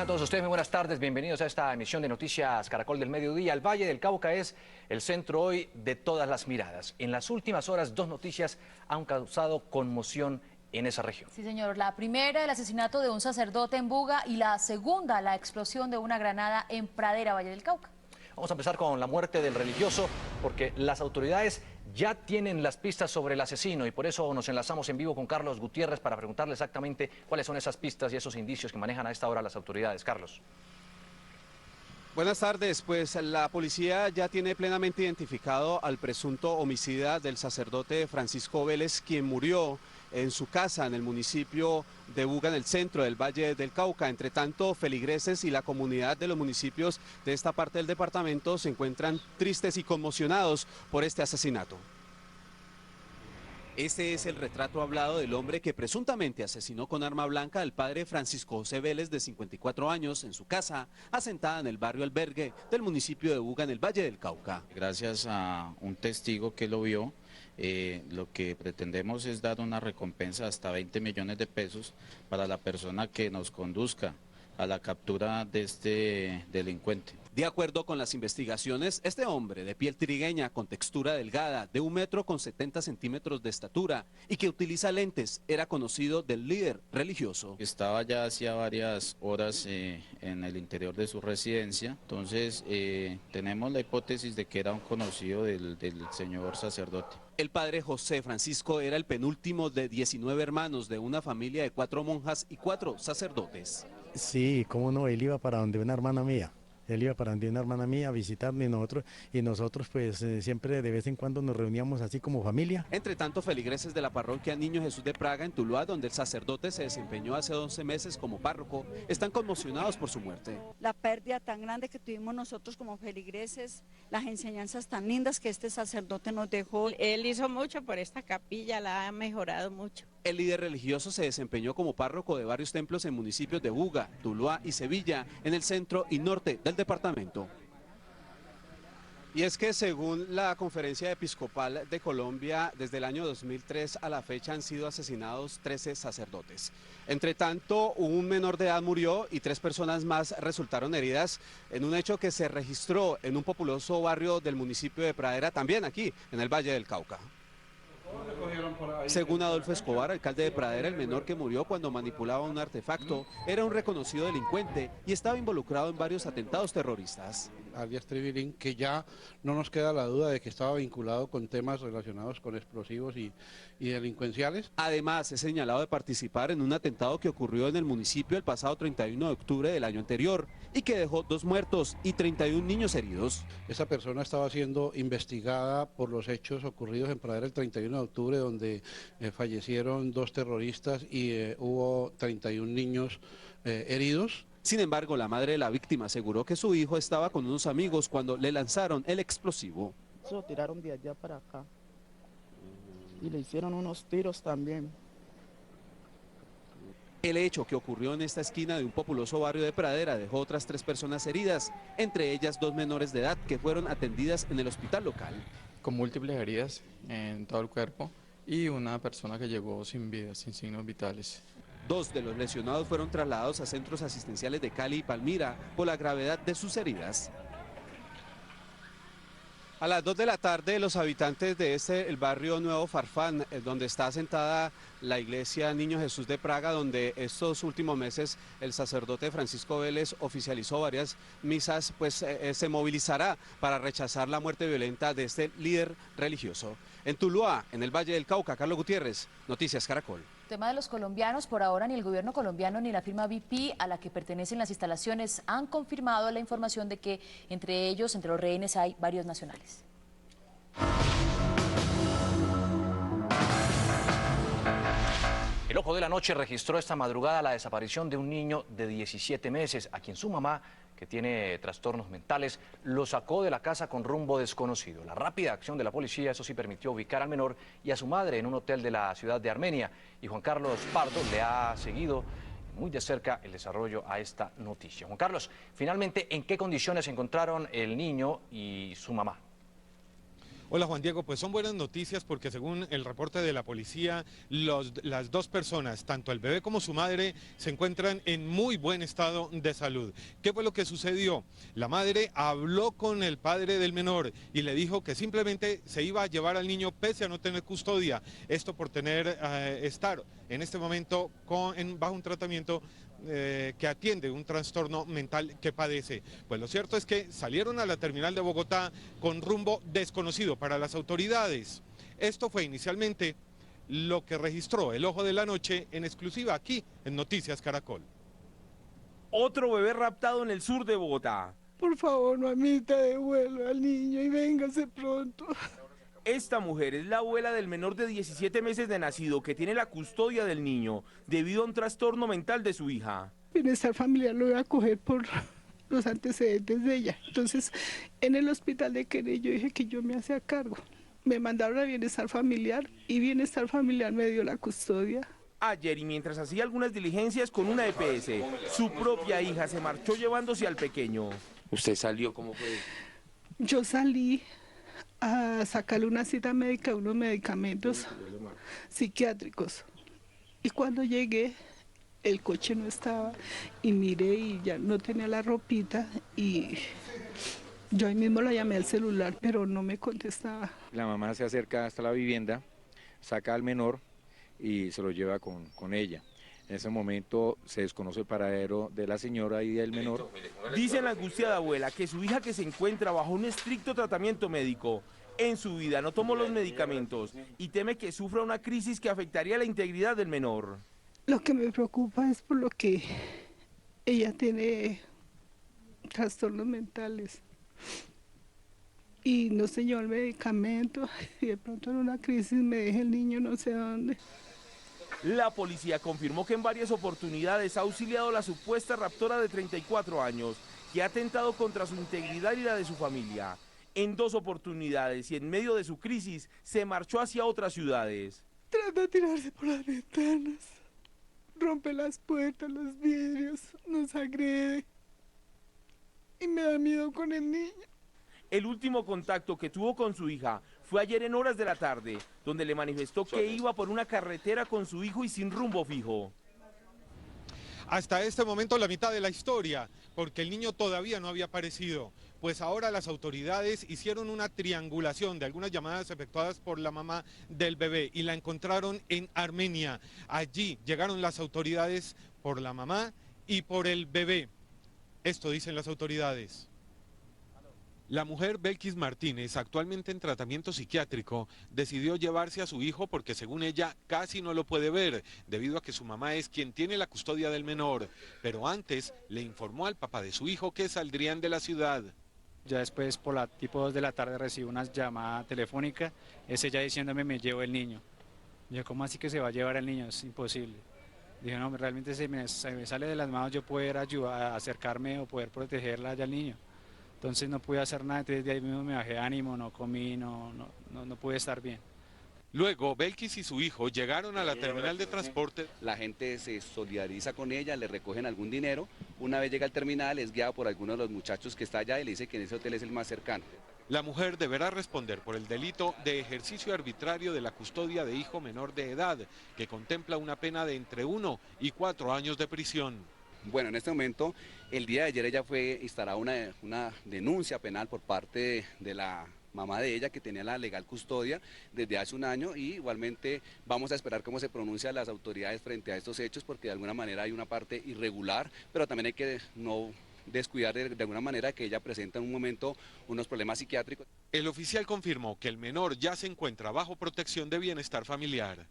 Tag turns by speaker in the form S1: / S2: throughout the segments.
S1: Tengan todos ustedes muy buenas tardes, bienvenidos a esta emisión de Noticias Caracol del Mediodía. El Valle del Cauca es el centro hoy de todas las miradas. En las últimas horas, dos noticias han causado conmoción en esa región.
S2: Sí, señor. La primera, el asesinato de un sacerdote en Buga, y la segunda, la explosión de una granada en Pradera, Valle del Cauca.
S1: Vamos a empezar con la muerte del religioso, porque las autoridades ya tienen las pistas sobre el asesino y por eso nos enlazamos en vivo con Carlos Gutiérrez para preguntarle exactamente cuáles son esas pistas y esos indicios que manejan a esta hora las autoridades. Carlos.
S3: Buenas tardes, pues la policía ya tiene plenamente identificado al presunto homicida del sacerdote Francisco Vélez, quien murió en su casa en el municipio de Buga, en el centro del Valle del Cauca. Entre tanto, feligreses y la comunidad de los municipios de esta parte del departamento se encuentran tristes y conmocionados por este asesinato. Este es el retrato hablado del hombre que presuntamente asesinó con arma blanca al padre Francisco José Vélez, de 54 años, en su casa, asentada en el barrio Albergue del municipio de Buga, en el Valle del Cauca.
S4: Gracias a un testigo que lo vio, lo que pretendemos es dar una recompensa hasta 20 millones de pesos para la persona que nos conduzca a la captura de este delincuente.
S3: De acuerdo con las investigaciones, este hombre de piel trigueña con textura delgada, de 1,70 m de estatura y que utiliza lentes, era conocido del líder religioso.
S4: Estaba ya hacía varias horas en el interior de su residencia, entonces tenemos la hipótesis de que era un conocido del señor sacerdote.
S3: El padre José Francisco era el penúltimo de 19 hermanos de una familia de 4 monjas y 4 sacerdotes.
S5: Sí, cómo no, él iba para donde una hermana mía. Él iba para donde una hermana mía a visitarme y nosotros pues siempre de vez en cuando nos reuníamos así como familia.
S3: Entre tanto, feligreses de la parroquia Niño Jesús de Praga en Tuluá, donde el sacerdote se desempeñó hace 11 meses como párroco, están conmocionados por su muerte.
S6: La pérdida tan grande que tuvimos nosotros como feligreses, las enseñanzas tan lindas que este sacerdote nos dejó.
S7: Él hizo mucho por esta capilla, la ha mejorado mucho.
S3: El líder religioso se desempeñó como párroco de varios templos en municipios de Buga, Tuluá y Sevilla, en el centro y norte del departamento. Y es que según la Conferencia Episcopal de Colombia, desde el año 2003 a la fecha han sido asesinados 13 sacerdotes. Entre tanto, un menor de edad murió y 3 personas más resultaron heridas en un hecho que se registró en un populoso barrio del municipio de Pradera, también aquí en el Valle del Cauca. Según Adolfo Escobar, alcalde de Pradera, el menor que murió cuando manipulaba un artefacto era un reconocido delincuente y estaba involucrado en varios atentados terroristas.
S8: Alias Tribilín, que ya no nos queda la duda de que estaba vinculado con temas relacionados con explosivos y delincuenciales.
S3: Además, es señalado de participar en un atentado que ocurrió en el municipio el pasado 31 de octubre del año anterior y que dejó 2 muertos y 31 niños heridos.
S8: Esa persona estaba siendo investigada por los hechos ocurridos en Pradera el 31 de octubre, donde fallecieron 2 terroristas y hubo 31 niños heridos.
S3: Sin embargo, la madre de la víctima aseguró que su hijo estaba con unos amigos cuando le lanzaron el explosivo.
S9: Se lo tiraron de allá para acá y le hicieron unos tiros también.
S3: El hecho que ocurrió en esta esquina de un populoso barrio de Pradera dejó otras 3 personas heridas, entre ellas 2 menores de edad que fueron atendidas en el hospital local.
S10: Con múltiples heridas en todo el cuerpo y una persona que llegó sin vida, sin signos vitales.
S3: 2 de los lesionados fueron trasladados a centros asistenciales de Cali y Palmira por la gravedad de sus heridas. A las 2 de la tarde, los habitantes de el barrio Nuevo Farfán, donde está asentada la iglesia Niño Jesús de Praga, donde estos últimos meses el sacerdote Francisco Vélez oficializó varias misas, pues se movilizará para rechazar la muerte violenta de este líder religioso. En Tuluá, en el Valle del Cauca, Carlos Gutiérrez, Noticias Caracol.
S2: Tema de los colombianos, por ahora ni el gobierno colombiano ni la firma BP a la que pertenecen las instalaciones han confirmado la información de que entre ellos, entre los rehenes, hay varios nacionales.
S1: El Ojo de la Noche registró esta madrugada la desaparición de un niño de 17 meses, a quien su mamá, que tiene trastornos mentales, lo sacó de la casa con rumbo desconocido. La rápida acción de la policía, eso sí, permitió ubicar al menor y a su madre en un hotel de la ciudad de Armenia. Y Juan Carlos Pardo le ha seguido muy de cerca el desarrollo a esta noticia. Juan Carlos, finalmente, ¿en qué condiciones se encontraron el niño y su mamá?
S11: Hola Juan Diego, pues son buenas noticias porque según el reporte de la policía, las dos personas, tanto el bebé como su madre, se encuentran en muy buen estado de salud. ¿Qué fue lo que sucedió? La madre habló con el padre del menor y le dijo que simplemente se iba a llevar al niño pese a no tener custodia. Esto por estar en este momento bajo un tratamiento que atiende un trastorno mental que padece. Pues lo cierto es que salieron a la terminal de Bogotá con rumbo desconocido para las autoridades. Esto fue inicialmente lo que registró El Ojo de la Noche en exclusiva aquí en Noticias Caracol.
S12: Otro bebé raptado en el sur de Bogotá.
S13: Por favor, mamita, devuelva al niño y véngase pronto.
S12: Esta mujer es la abuela del menor de 17 meses de nacido que tiene la custodia del niño debido a un trastorno mental de su hija.
S13: Bienestar familiar lo voy a coger por los antecedentes de ella. Entonces, en el hospital de Querétaro yo dije que yo me hacía cargo. Me mandaron a Bienestar Familiar y Bienestar Familiar me dio la custodia.
S12: Ayer, y mientras hacía algunas diligencias con una EPS, su propia hija se marchó llevándose al pequeño.
S14: ¿Usted salió? ¿Cómo fue?
S13: Yo salí a sacarle una cita médica, unos medicamentos psiquiátricos. Y cuando llegué, el coche no estaba y miré y ya no tenía la ropita y yo ahí mismo la llamé al celular, pero no me contestaba.
S14: La mamá se acerca hasta la vivienda, saca al menor y se lo lleva con ella. En ese momento se desconoce el paradero de la señora y del menor.
S12: Dice la angustiada abuela que su hija, que se encuentra bajo un estricto tratamiento médico, en su vida no tomó los medicamentos y teme que sufra una crisis que afectaría la integridad del menor.
S13: Lo que me preocupa es por lo que ella tiene trastornos mentales y no se llevó el medicamento y de pronto en una crisis me deja el niño no sé dónde.
S12: La policía confirmó que en varias oportunidades ha auxiliado a la supuesta raptora de 34 años, que ha atentado contra su integridad y la de su familia. En 2 oportunidades y en medio de su crisis, se marchó hacia otras ciudades.
S13: Trata de tirarse por las ventanas, rompe las puertas, los vidrios, nos agrede y me da miedo con el niño.
S12: El último contacto que tuvo con su hija fue ayer en horas de la tarde, donde le manifestó que iba por una carretera con su hijo y sin rumbo fijo.
S11: Hasta este momento la mitad de la historia, porque el niño todavía no había aparecido. Pues ahora las autoridades hicieron una triangulación de algunas llamadas efectuadas por la mamá del bebé y la encontraron en Armenia. Allí llegaron las autoridades por la mamá y por el bebé. Esto dicen las autoridades. La mujer Belkis Martínez, actualmente en tratamiento psiquiátrico, decidió llevarse a su hijo porque según ella casi no lo puede ver, debido a que su mamá es quien tiene la custodia del menor. Pero antes le informó al papá de su hijo que saldrían de la ciudad.
S15: Ya después, por la tipo 2 de la tarde, recibo una llamada telefónica, es ella diciéndome me llevo el niño. Yo, ¿cómo así que se va a llevar el niño? Es imposible. Dije, no, realmente se me sale de las manos yo poder ayudar a acercarme o poder protegerla allá al niño. Entonces no pude hacer nada, entonces de ahí mismo me bajé de ánimo, no comí, no pude estar bien.
S11: Luego, Belkis y su hijo llegaron a la terminal de transporte.
S16: La gente se solidariza con ella, le recogen algún dinero. Una vez llega al terminal, es guiado por alguno de los muchachos que está allá y le dice que en ese hotel es el más cercano.
S11: La mujer deberá responder por el delito de ejercicio arbitrario de la custodia de hijo menor de edad, que contempla una pena de entre 1 y 4 años de prisión.
S16: Bueno, en este momento, el día de ayer ella fue instalada una denuncia penal por parte de la mamá de ella, que tenía la legal custodia desde hace un año, y igualmente vamos a esperar cómo se pronuncian las autoridades frente a estos hechos, porque de alguna manera hay una parte irregular, pero también hay que no descuidar de alguna manera que ella presenta en un momento unos problemas psiquiátricos.
S11: El oficial confirmó que el menor ya se encuentra bajo protección de bienestar familiar.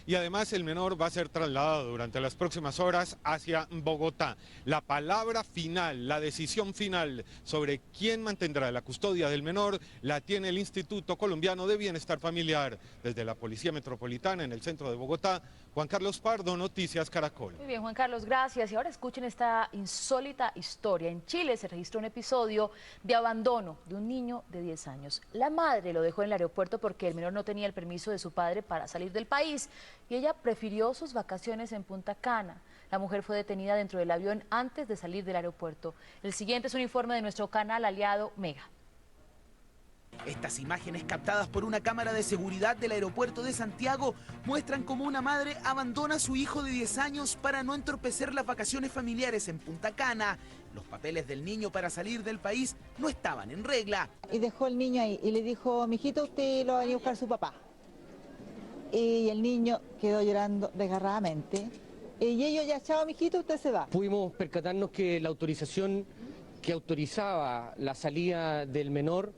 S11: Y además el menor va a ser trasladado durante las próximas horas hacia Bogotá. La palabra final, la decisión final sobre quién mantendrá la custodia del menor la tiene el Instituto Colombiano de Bienestar Familiar. Desde la Policía Metropolitana en el centro de Bogotá, Juan Carlos Pardo, Noticias Caracol.
S2: Muy bien, Juan Carlos, gracias. Y ahora escuchen esta insólita historia. En Chile se registró un episodio de abandono de un niño de 10 años. La madre lo dejó en el aeropuerto porque el menor no tenía el permiso de su padre para salir del país y ella prefirió sus vacaciones en Punta Cana. La mujer fue detenida dentro del avión antes de salir del aeropuerto. El siguiente es un informe de nuestro canal aliado Mega.
S17: Estas imágenes captadas por una cámara de seguridad del aeropuerto de Santiago muestran cómo una madre abandona a su hijo de 10 años para no entorpecer las vacaciones familiares en Punta Cana. Los papeles del niño para salir del país no estaban en regla.
S18: Y dejó el niño ahí y le dijo, mijito, usted lo va a venir a buscar su papá. Y el niño quedó llorando desgarradamente. Y ellos ya, chao, mijito, usted se va.
S19: Pudimos percatarnos que la autorización que autorizaba la salida del menor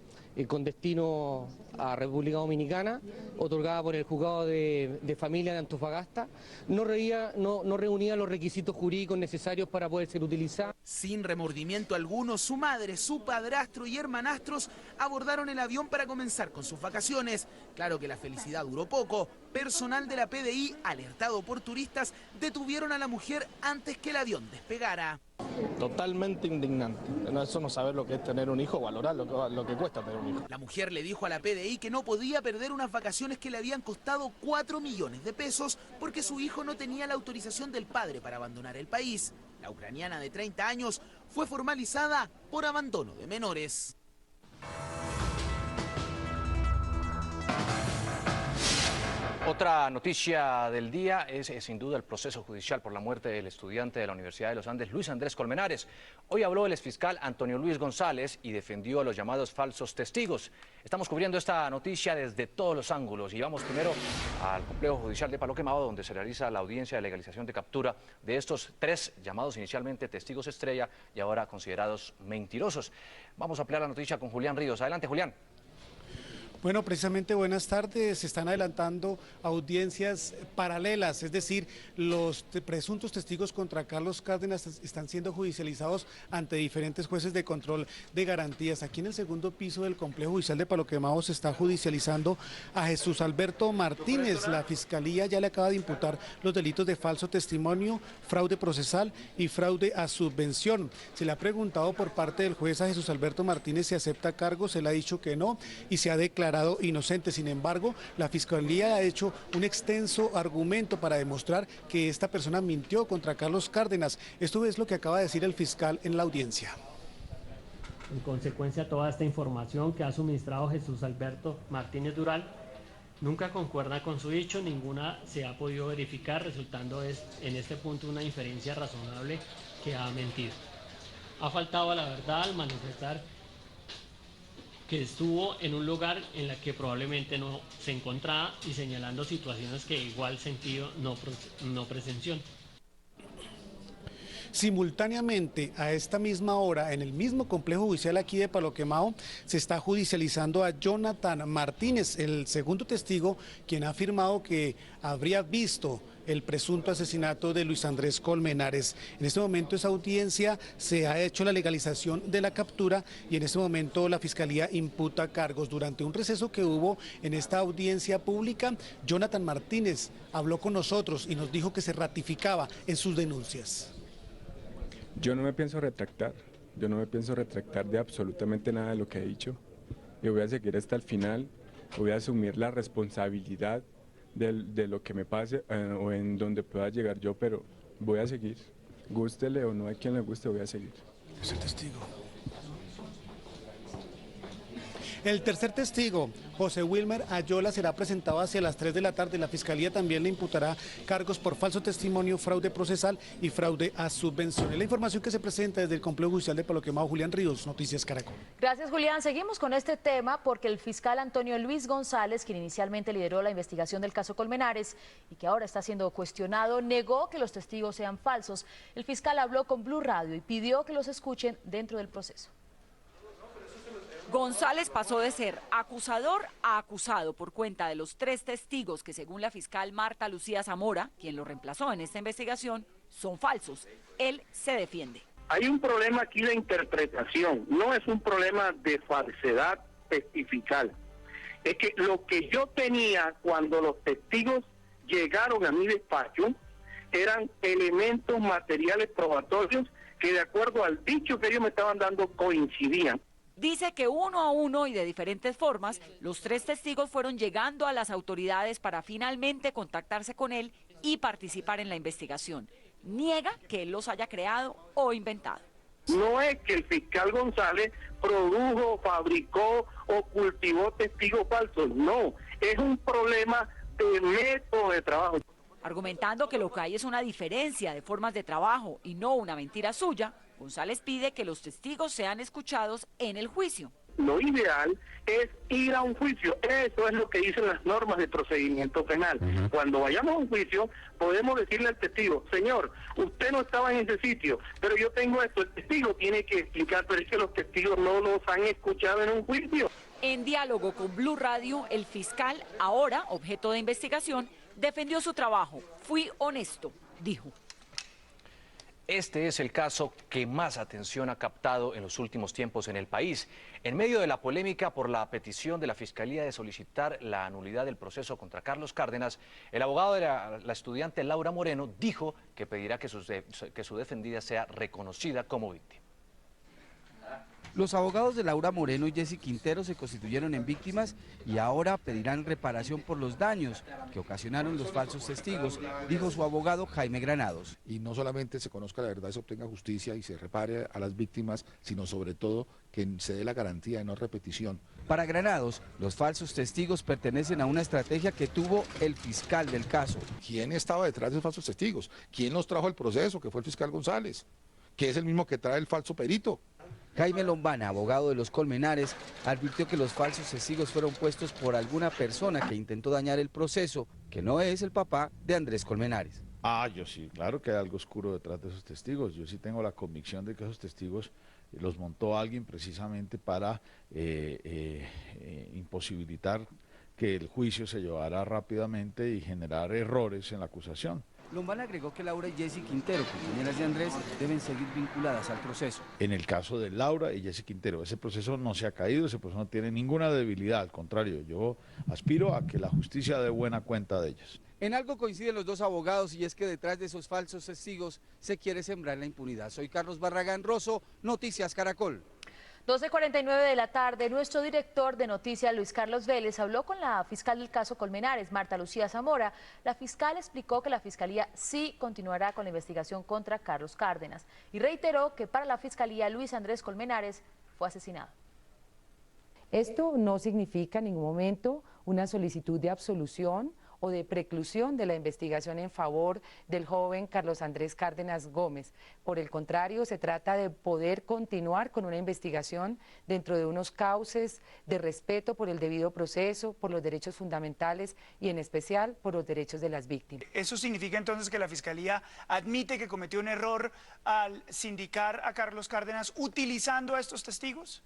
S19: con destino a República Dominicana, otorgada por el juzgado de familia de Antofagasta, no reunía los requisitos jurídicos necesarios para poder ser utilizada.
S17: Sin remordimiento alguno, su madre, su padrastro y hermanastros abordaron el avión para comenzar con sus vacaciones. Claro que la felicidad duró poco. Personal de la PDI, alertado por turistas, detuvieron a la mujer antes que el avión despegara.
S20: Totalmente indignante. Eso no saber lo que es tener un hijo, valorar lo que cuesta tener un hijo.
S17: La mujer le dijo a la PDI que no podía perder unas vacaciones que le habían costado 4 millones de pesos porque su hijo no tenía la autorización del padre para abandonar el país. La ucraniana de 30 años fue formalizada por abandono de menores.
S1: Otra noticia del día es sin duda el proceso judicial por la muerte del estudiante de la Universidad de los Andes, Luis Andrés Colmenares. Hoy habló el exfiscal Antonio Luis González y defendió a los llamados falsos testigos. Estamos cubriendo esta noticia desde todos los ángulos y vamos primero al complejo judicial de Palo Quemado, donde se realiza la audiencia de legalización de captura de estos 3 llamados inicialmente testigos estrella y ahora considerados mentirosos. Vamos a ampliar la noticia con Julián Ríos. Adelante, Julián.
S21: Bueno, precisamente buenas tardes. Se están adelantando audiencias paralelas, es decir, los presuntos testigos contra Carlos Cárdenas están siendo judicializados ante diferentes jueces de control de garantías. Aquí en el segundo piso del complejo judicial de Palo Quemado se está judicializando a Jesús Alberto Martínez. La Fiscalía ya le acaba de imputar los delitos de falso testimonio, fraude procesal y fraude a subvención. Se le ha preguntado por parte del juez a Jesús Alberto Martínez si acepta cargos, él ha dicho que no y se ha declarado inocente. Sin embargo, la Fiscalía ha hecho un extenso argumento para demostrar que esta persona mintió contra Carlos Cárdenas. Esto es lo que acaba de decir el fiscal en la audiencia.
S22: En consecuencia, toda esta información que ha suministrado Jesús Alberto Martínez Dural nunca concuerda con su dicho, ninguna se ha podido verificar, resultando en este punto una inferencia razonable que ha mentido. Ha faltado a la verdad al manifestar que estuvo en un lugar en la que probablemente no se encontraba y señalando situaciones que igual sentido no presenció.
S21: Simultáneamente, a esta misma hora, en el mismo complejo judicial aquí de Palo Quemado, se está judicializando a Jonathan Martínez, el segundo testigo, quien ha afirmado que habría visto el presunto asesinato de Luis Andrés Colmenares. En este momento esa audiencia se ha hecho la legalización de la captura y en este momento la Fiscalía imputa cargos. Durante un receso que hubo en esta audiencia pública, Jonathan Martínez habló con nosotros y nos dijo que se ratificaba en sus denuncias.
S23: Yo no me pienso retractar de absolutamente nada de lo que he dicho. Yo voy a seguir hasta el final, voy a asumir la responsabilidad de lo que me pase o en donde pueda llegar yo, pero voy a seguir. Gústele o no a quien le guste, voy a seguir.
S21: Es el testigo. El tercer testigo, José Wilmer Ayola, será presentado hacia las 3 de la tarde. La Fiscalía también le imputará cargos por falso testimonio, fraude procesal y fraude a subvenciones. La información que se presenta desde el complejo judicial de Palo Quemado, Julián Ríos, Noticias Caracol.
S2: Gracias, Julián. Seguimos con este tema porque el fiscal Antonio Luis González, quien inicialmente lideró la investigación del caso Colmenares y que ahora está siendo cuestionado, negó que los testigos sean falsos. El fiscal habló con Blue Radio y pidió que los escuchen dentro del proceso.
S24: González pasó de ser acusador a acusado por cuenta de los 3 testigos que, según la fiscal Marta Lucía Zamora, quien lo reemplazó en esta investigación, son falsos. Él se defiende.
S25: Hay un problema aquí de interpretación, no es un problema de falsedad testifical. Es que lo que yo tenía cuando los testigos llegaron a mi despacho eran elementos materiales probatorios que, de acuerdo al dicho que ellos me estaban dando, coincidían.
S24: Dice que uno a uno y de diferentes formas, los 3 testigos fueron llegando a las autoridades para finalmente contactarse con él y participar en la investigación. Niega que él los haya creado o inventado.
S25: No es que el fiscal González produjo, fabricó o cultivó testigos falsos, no, es un problema de método de trabajo.
S24: Argumentando que lo que hay es una diferencia de formas de trabajo y no una mentira suya, González pide que los testigos sean escuchados en el juicio.
S25: Lo ideal es ir a un juicio, eso es lo que dicen las normas de procedimiento penal. Cuando vayamos a un juicio, podemos decirle al testigo, señor, usted no estaba en ese sitio, pero yo tengo esto, el testigo tiene que explicar, pero es que los testigos no los han escuchado en un juicio.
S24: En diálogo con Blue Radio, el fiscal, ahora objeto de investigación, defendió su trabajo. Fui honesto, dijo.
S1: Este es el caso que más atención ha captado en los últimos tiempos en el país. En medio de la polémica por la petición de la Fiscalía de solicitar la nulidad del proceso contra Carlos Cárdenas, el abogado de la estudiante Laura Moreno dijo que pedirá que su defendida sea reconocida como víctima.
S4: Los abogados de Laura Moreno y Jessy Quintero se constituyeron en víctimas y ahora pedirán reparación por los daños que ocasionaron los falsos testigos, dijo su abogado Jaime Granados.
S5: Y no solamente se conozca la verdad, se obtenga justicia y se repare a las víctimas, sino sobre todo que se dé la garantía de no repetición.
S4: Para Granados, los falsos testigos pertenecen a una estrategia que tuvo el fiscal del caso.
S5: ¿Quién estaba detrás de esos falsos testigos? ¿Quién los trajo al proceso? Que fue el fiscal González, que es el mismo que trae el falso perito.
S4: Jaime Lombana, abogado de los Colmenares, advirtió que los falsos testigos fueron puestos por alguna persona que intentó dañar el proceso, que no es el papá de Andrés Colmenares.
S6: Yo sí, claro que hay algo oscuro detrás de esos testigos. Yo sí tengo la convicción de que esos testigos los montó alguien precisamente para imposibilitar que el juicio se llevara rápidamente y generar errores en la acusación.
S4: Lombana agregó que Laura y Jessy Quintero, compañeras de Andrés, deben seguir vinculadas al proceso.
S6: En el caso de Laura y Jessy Quintero, ese proceso no se ha caído, ese proceso no tiene ninguna debilidad, al contrario, yo aspiro a que la justicia dé buena cuenta de ellas.
S4: En algo coinciden los dos abogados y es que detrás de esos falsos testigos se quiere sembrar la impunidad. Soy Carlos Barragán Rosso, Noticias Caracol.
S2: 12:49 de la tarde, nuestro director de noticias, Luis Carlos Vélez, habló con la fiscal del caso Colmenares, Marta Lucía Zamora. La fiscal explicó que la fiscalía sí continuará con la investigación contra Carlos Cárdenas y reiteró que para la fiscalía Luis Andrés Colmenares fue asesinado.
S7: Esto no significa en ningún momento una solicitud de absolución o de preclusión de la investigación en favor del joven Carlos Andrés Cárdenas Gómez. Por el contrario, se trata de poder continuar con una investigación dentro de unos cauces de respeto por el debido proceso, por los derechos fundamentales y en especial por los derechos de las víctimas.
S8: ¿Eso significa entonces que la Fiscalía admite que cometió un error al sindicar a Carlos Cárdenas utilizando a estos testigos?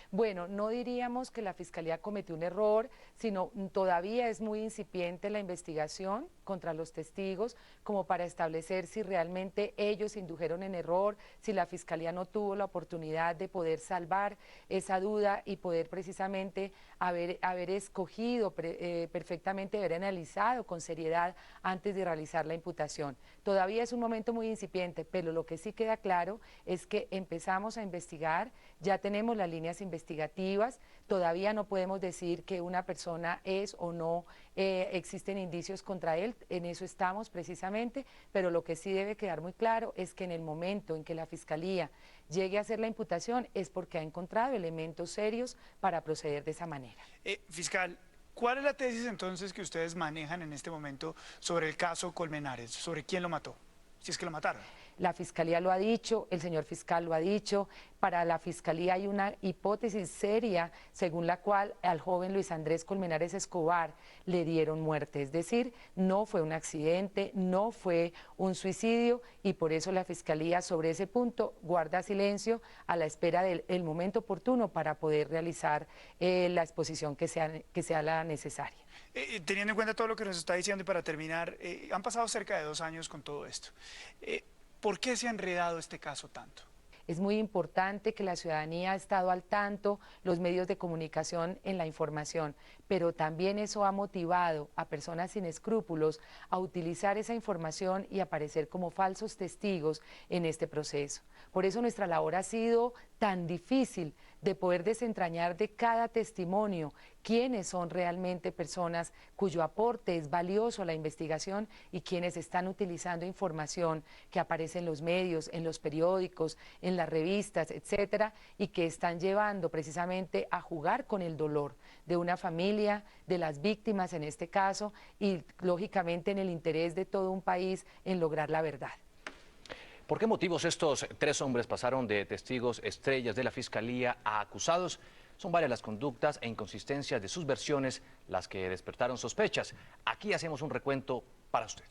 S7: Bueno, no diríamos que la Fiscalía cometió un error, sino todavía es muy incipiente la investigación contra los testigos como para establecer si realmente ellos indujeron en error, si la Fiscalía no tuvo la oportunidad de poder salvar esa duda y poder precisamente haber escogido perfectamente, haber analizado con seriedad antes de realizar la imputación. Todavía es un momento muy incipiente, pero lo que sí queda claro es que empezamos a investigar, ya tenemos las líneas investigativas, todavía no podemos decir que una persona es o no, existen indicios contra él, en eso estamos precisamente, pero lo que sí debe quedar muy claro es que en el momento en que la Fiscalía llegue a hacer la imputación es porque ha encontrado elementos serios para proceder de esa manera.
S8: Fiscal, ¿cuál es la tesis entonces que ustedes manejan en este momento sobre el caso Colmenares, sobre quién lo mató, si es que lo mataron?
S7: La Fiscalía lo ha dicho, el señor fiscal lo ha dicho, para la Fiscalía hay una hipótesis seria según la cual al joven Luis Andrés Colmenares Escobar le dieron muerte, es decir, no fue un accidente, no fue un suicidio y por eso la Fiscalía sobre ese punto guarda silencio a la espera del momento oportuno para poder realizar la exposición que sea la necesaria.
S8: Teniendo en cuenta todo lo que nos está diciendo y para terminar, han pasado cerca de 2 años con todo esto. ¿Por qué se ha enredado este caso tanto?
S7: Es muy importante que la ciudadanía ha estado al tanto, los medios de comunicación en la información, pero también eso ha motivado a personas sin escrúpulos a utilizar esa información y aparecer como falsos testigos en este proceso. Por eso nuestra labor ha sido tan difícil de poder desentrañar de cada testimonio quiénes son realmente personas cuyo aporte es valioso a la investigación y quienes están utilizando información que aparece en los medios, en los periódicos, en las revistas, etcétera, y que están llevando precisamente a jugar con el dolor de una familia, de las víctimas en este caso, y lógicamente en el interés de todo un país en lograr la verdad.
S1: ¿Por qué motivos estos 3 hombres pasaron de testigos estrellas de la Fiscalía a acusados? Son varias las conductas e inconsistencias de sus versiones las que despertaron sospechas. Aquí hacemos un recuento para usted.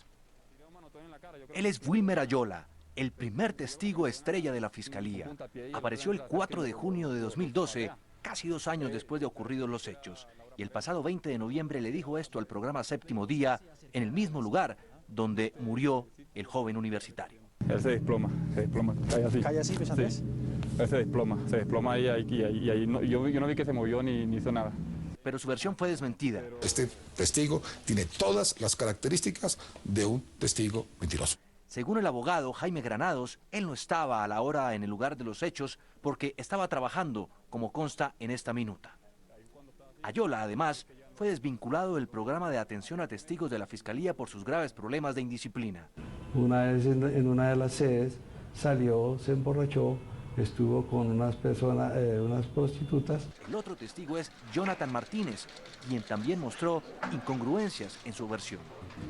S3: Él es Wilmer Ayola, el primer testigo estrella de la Fiscalía. Apareció el 4 de junio de 2012, casi 2 años después de ocurridos los hechos. Y el pasado 20 de noviembre le dijo esto al programa Séptimo Día, en el mismo lugar donde murió el joven universitario.
S9: Él se desploma, cae así. ¿Cae así, pesante? Sí. Él se desploma ahí yo no vi que se movió ni hizo nada.
S3: Pero su versión fue desmentida.
S5: Este testigo tiene todas las características de un testigo mentiroso.
S3: Según el abogado Jaime Granados, él no estaba a la hora en el lugar de los hechos porque estaba trabajando, como consta en esta minuta. Ayola, además, fue desvinculado del programa de atención a testigos de la Fiscalía por sus graves problemas de indisciplina.
S10: Una vez en una de las sedes salió, se emborrachó, estuvo con unas personas, unas prostitutas.
S3: El otro testigo es Jonathan Martínez, quien también mostró incongruencias en su versión.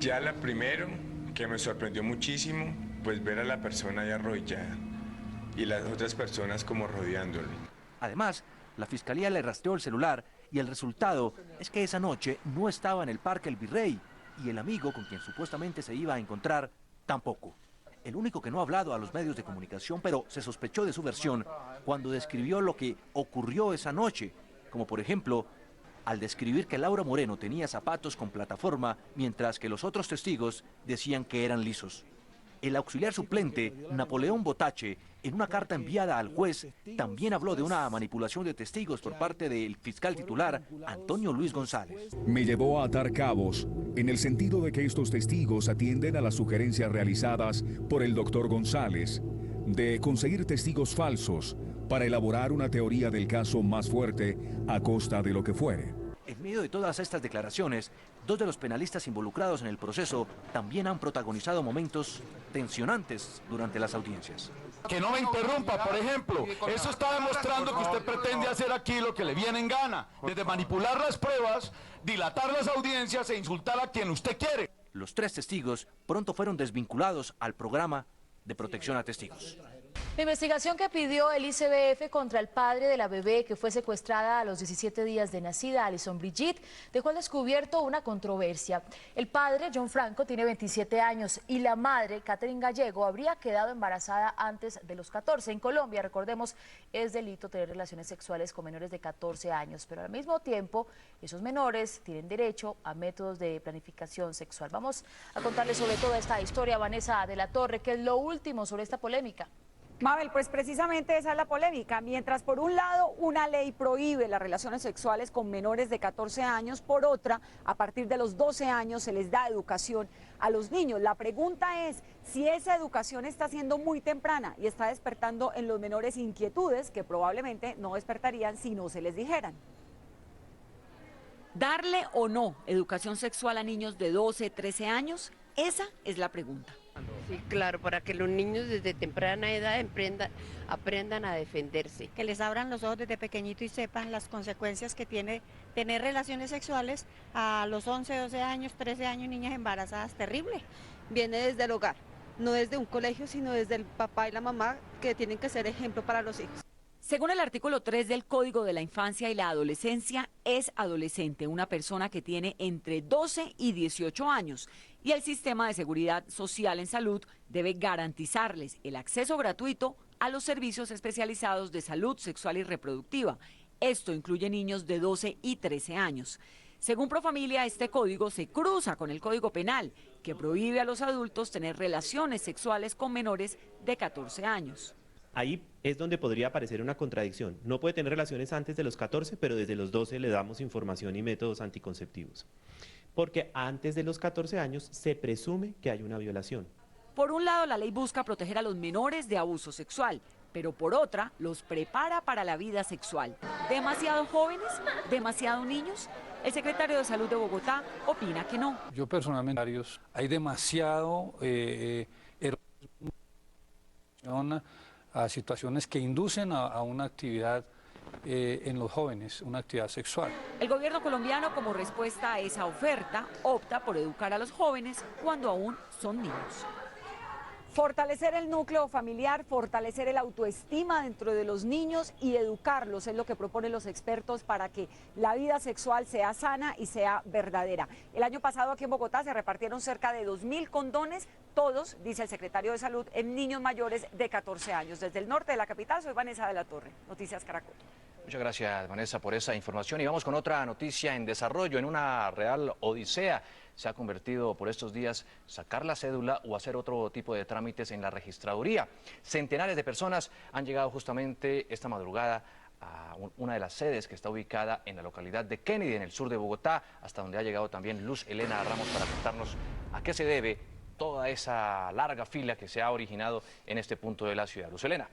S13: Ya la primero, que me sorprendió muchísimo, pues ver a la persona ahí arrodillada y las otras personas como rodeándolo.
S3: Además, la Fiscalía le rastreó el celular y el resultado es que esa noche no estaba en el Parque El Virrey y el amigo con quien supuestamente se iba a encontrar tampoco. El único que no ha hablado a los medios de comunicación, pero se sospechó de su versión cuando describió lo que ocurrió esa noche, como por ejemplo, al describir que Laura Moreno tenía zapatos con plataforma, mientras que los otros testigos decían que eran lisos. El auxiliar suplente, Napoleón Botache, en una carta enviada al juez, también habló de una manipulación de testigos por parte del fiscal titular, Antonio Luis González.
S14: Me llevó a atar cabos, en el sentido de que estos testigos atienden a las sugerencias realizadas por el doctor González, de conseguir testigos falsos para elaborar una teoría del caso más fuerte a costa de lo que fuere.
S3: En medio de todas estas declaraciones, 2 de los penalistas involucrados en el proceso también han protagonizado momentos tensionantes durante las audiencias.
S26: Que no me interrumpa, por ejemplo. Eso está demostrando que usted pretende hacer aquí lo que le viene en gana, desde manipular las pruebas, dilatar las audiencias e insultar a quien usted quiere.
S3: Los 3 testigos pronto fueron desvinculados al programa de protección a testigos.
S2: La investigación que pidió el ICBF contra el padre de la bebé que fue secuestrada a los 17 días de nacida, Alison Brigitte, dejó al descubierto una controversia. El padre, John Franco, tiene 27 años y la madre, Catherine Gallego, habría quedado embarazada antes de los 14. En Colombia, recordemos, es delito tener relaciones sexuales con menores de 14 años, pero al mismo tiempo, esos menores tienen derecho a métodos de planificación sexual. Vamos a contarles sobre toda esta historia, Vanessa de la Torre, que es lo último sobre esta polémica.
S24: Mabel, pues precisamente esa es la polémica. Mientras por un lado una ley prohíbe las relaciones sexuales con menores de 14 años, por otra, a partir de los 12 años se les da educación a los niños. La pregunta es si esa educación está siendo muy temprana y está despertando en los menores inquietudes que probablemente no despertarían si no se les dijeran. ¿Darle o no educación sexual a niños de 12, 13 años? Esa es la pregunta.
S27: Sí, claro, para que los niños desde temprana edad aprendan a defenderse.
S28: Que les abran los ojos desde pequeñito y sepan las consecuencias que tiene tener relaciones sexuales a los 11, 12 años, 13 años, niñas embarazadas, terrible.
S29: Viene desde el hogar, no desde un colegio, sino desde el papá y la mamá, que tienen que ser ejemplo para los hijos.
S24: Según el artículo 3 del Código de la Infancia y la Adolescencia, es adolescente una persona que tiene entre 12 y 18 años y el sistema de seguridad social en salud debe garantizarles el acceso gratuito a los servicios especializados de salud sexual y reproductiva. Esto incluye niños de 12 y 13 años. Según Profamilia, este código se cruza con el Código Penal, que prohíbe a los adultos tener relaciones sexuales con menores de 14 años.
S30: Ahí es donde podría aparecer una contradicción. No puede tener relaciones antes de los 14, pero desde los 12 le damos información y métodos anticonceptivos. Porque antes de los 14 años se presume que hay una violación.
S24: Por un lado, la ley busca proteger a los menores de abuso sexual, pero por otra los prepara para la vida sexual. ¿Demasiados jóvenes? ¿Demasiados niños? El secretario de Salud de Bogotá opina que no.
S11: Yo personalmente, hay demasiado a situaciones que inducen a una actividad en los jóvenes, una actividad sexual.
S24: El gobierno colombiano, como respuesta a esa oferta, opta por educar a los jóvenes cuando aún son niños. Fortalecer el núcleo familiar, fortalecer el autoestima dentro de los niños y educarlos es lo que proponen los expertos para que la vida sexual sea sana y sea verdadera. El año pasado aquí en Bogotá se repartieron cerca de 2.000 condones, todos, dice el secretario de Salud, en niños mayores de 14 años. Desde el norte de la capital, soy Vanessa de la Torre, Noticias Caracol.
S1: Muchas gracias, Vanessa, por esa información. Y vamos con otra noticia en desarrollo. En una real odisea se ha convertido por estos días sacar la cédula o hacer otro tipo de trámites en la registraduría. Centenares de personas han llegado justamente esta madrugada a una de las sedes que está ubicada en la localidad de Kennedy, en el sur de Bogotá, hasta donde ha llegado también Luz Elena Ramos para contarnos a qué se debe toda esa larga fila que se ha originado en este punto de la ciudad. Luz Elena.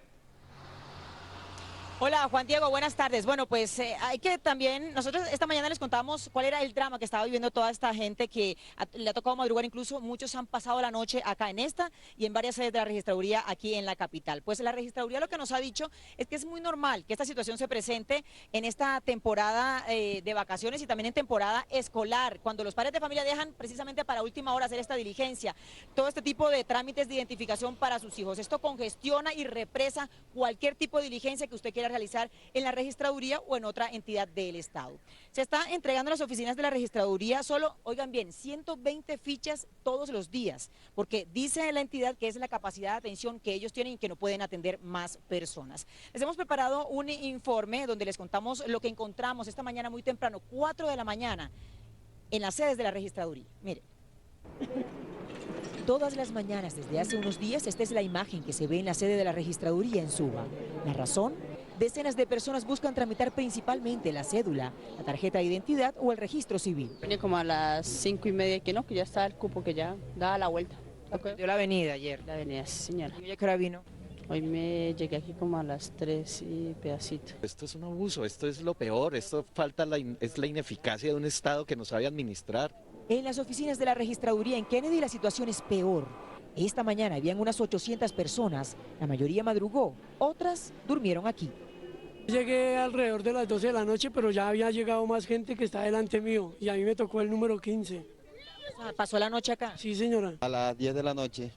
S12: Hola Juan Diego, buenas tardes. Bueno, pues hay que también, nosotros esta mañana les contamos cuál era el drama que estaba viviendo toda esta gente que le ha tocado madrugar, incluso muchos han pasado la noche acá en esta y en varias sedes de la registraduría aquí en la capital. Pues la registraduría lo que nos ha dicho es que es muy normal que esta situación se presente en esta temporada de vacaciones y también en temporada escolar, cuando los padres de familia dejan precisamente para última hora hacer esta diligencia, todo este tipo de trámites de identificación para sus hijos. Esto congestiona y represa cualquier tipo de diligencia que usted quiera realizar en la registraduría o en otra entidad del Estado. Se está entregando en las oficinas de la registraduría solo, oigan bien, 120 fichas todos los días, porque dice la entidad que es la capacidad de atención que ellos tienen y que no pueden atender más personas. Les hemos preparado un informe donde les contamos lo que encontramos esta mañana muy temprano, 4 de la mañana, en las sedes de la registraduría. Miren. Todas las mañanas desde hace unos días, esta es la imagen que se ve en la sede de la registraduría en Suba. ¿La razón? Decenas de personas buscan tramitar principalmente la cédula, la tarjeta de identidad o el registro civil.
S15: Vine como a las 5:30, que no, que ya está el cupo, que ya da la vuelta.
S12: Dio la avenida ayer.
S15: La avenida, sí, señora.
S12: ¿Y a qué hora vino?
S15: Hoy me llegué aquí como a las 3 y pedacito.
S16: Esto es un abuso, esto es lo peor, esto es la ineficacia de un Estado que no sabe administrar.
S12: En las oficinas de la registraduría en Kennedy la situación es peor. Esta mañana habían unas 800 personas, la mayoría madrugó, otras durmieron aquí.
S17: Llegué alrededor de las 12 de la noche, pero ya había llegado más gente que está delante mío y a mí me tocó el número 15.
S12: ¿Pasó la noche acá?
S17: Sí, señora.
S18: A las 10 de la noche.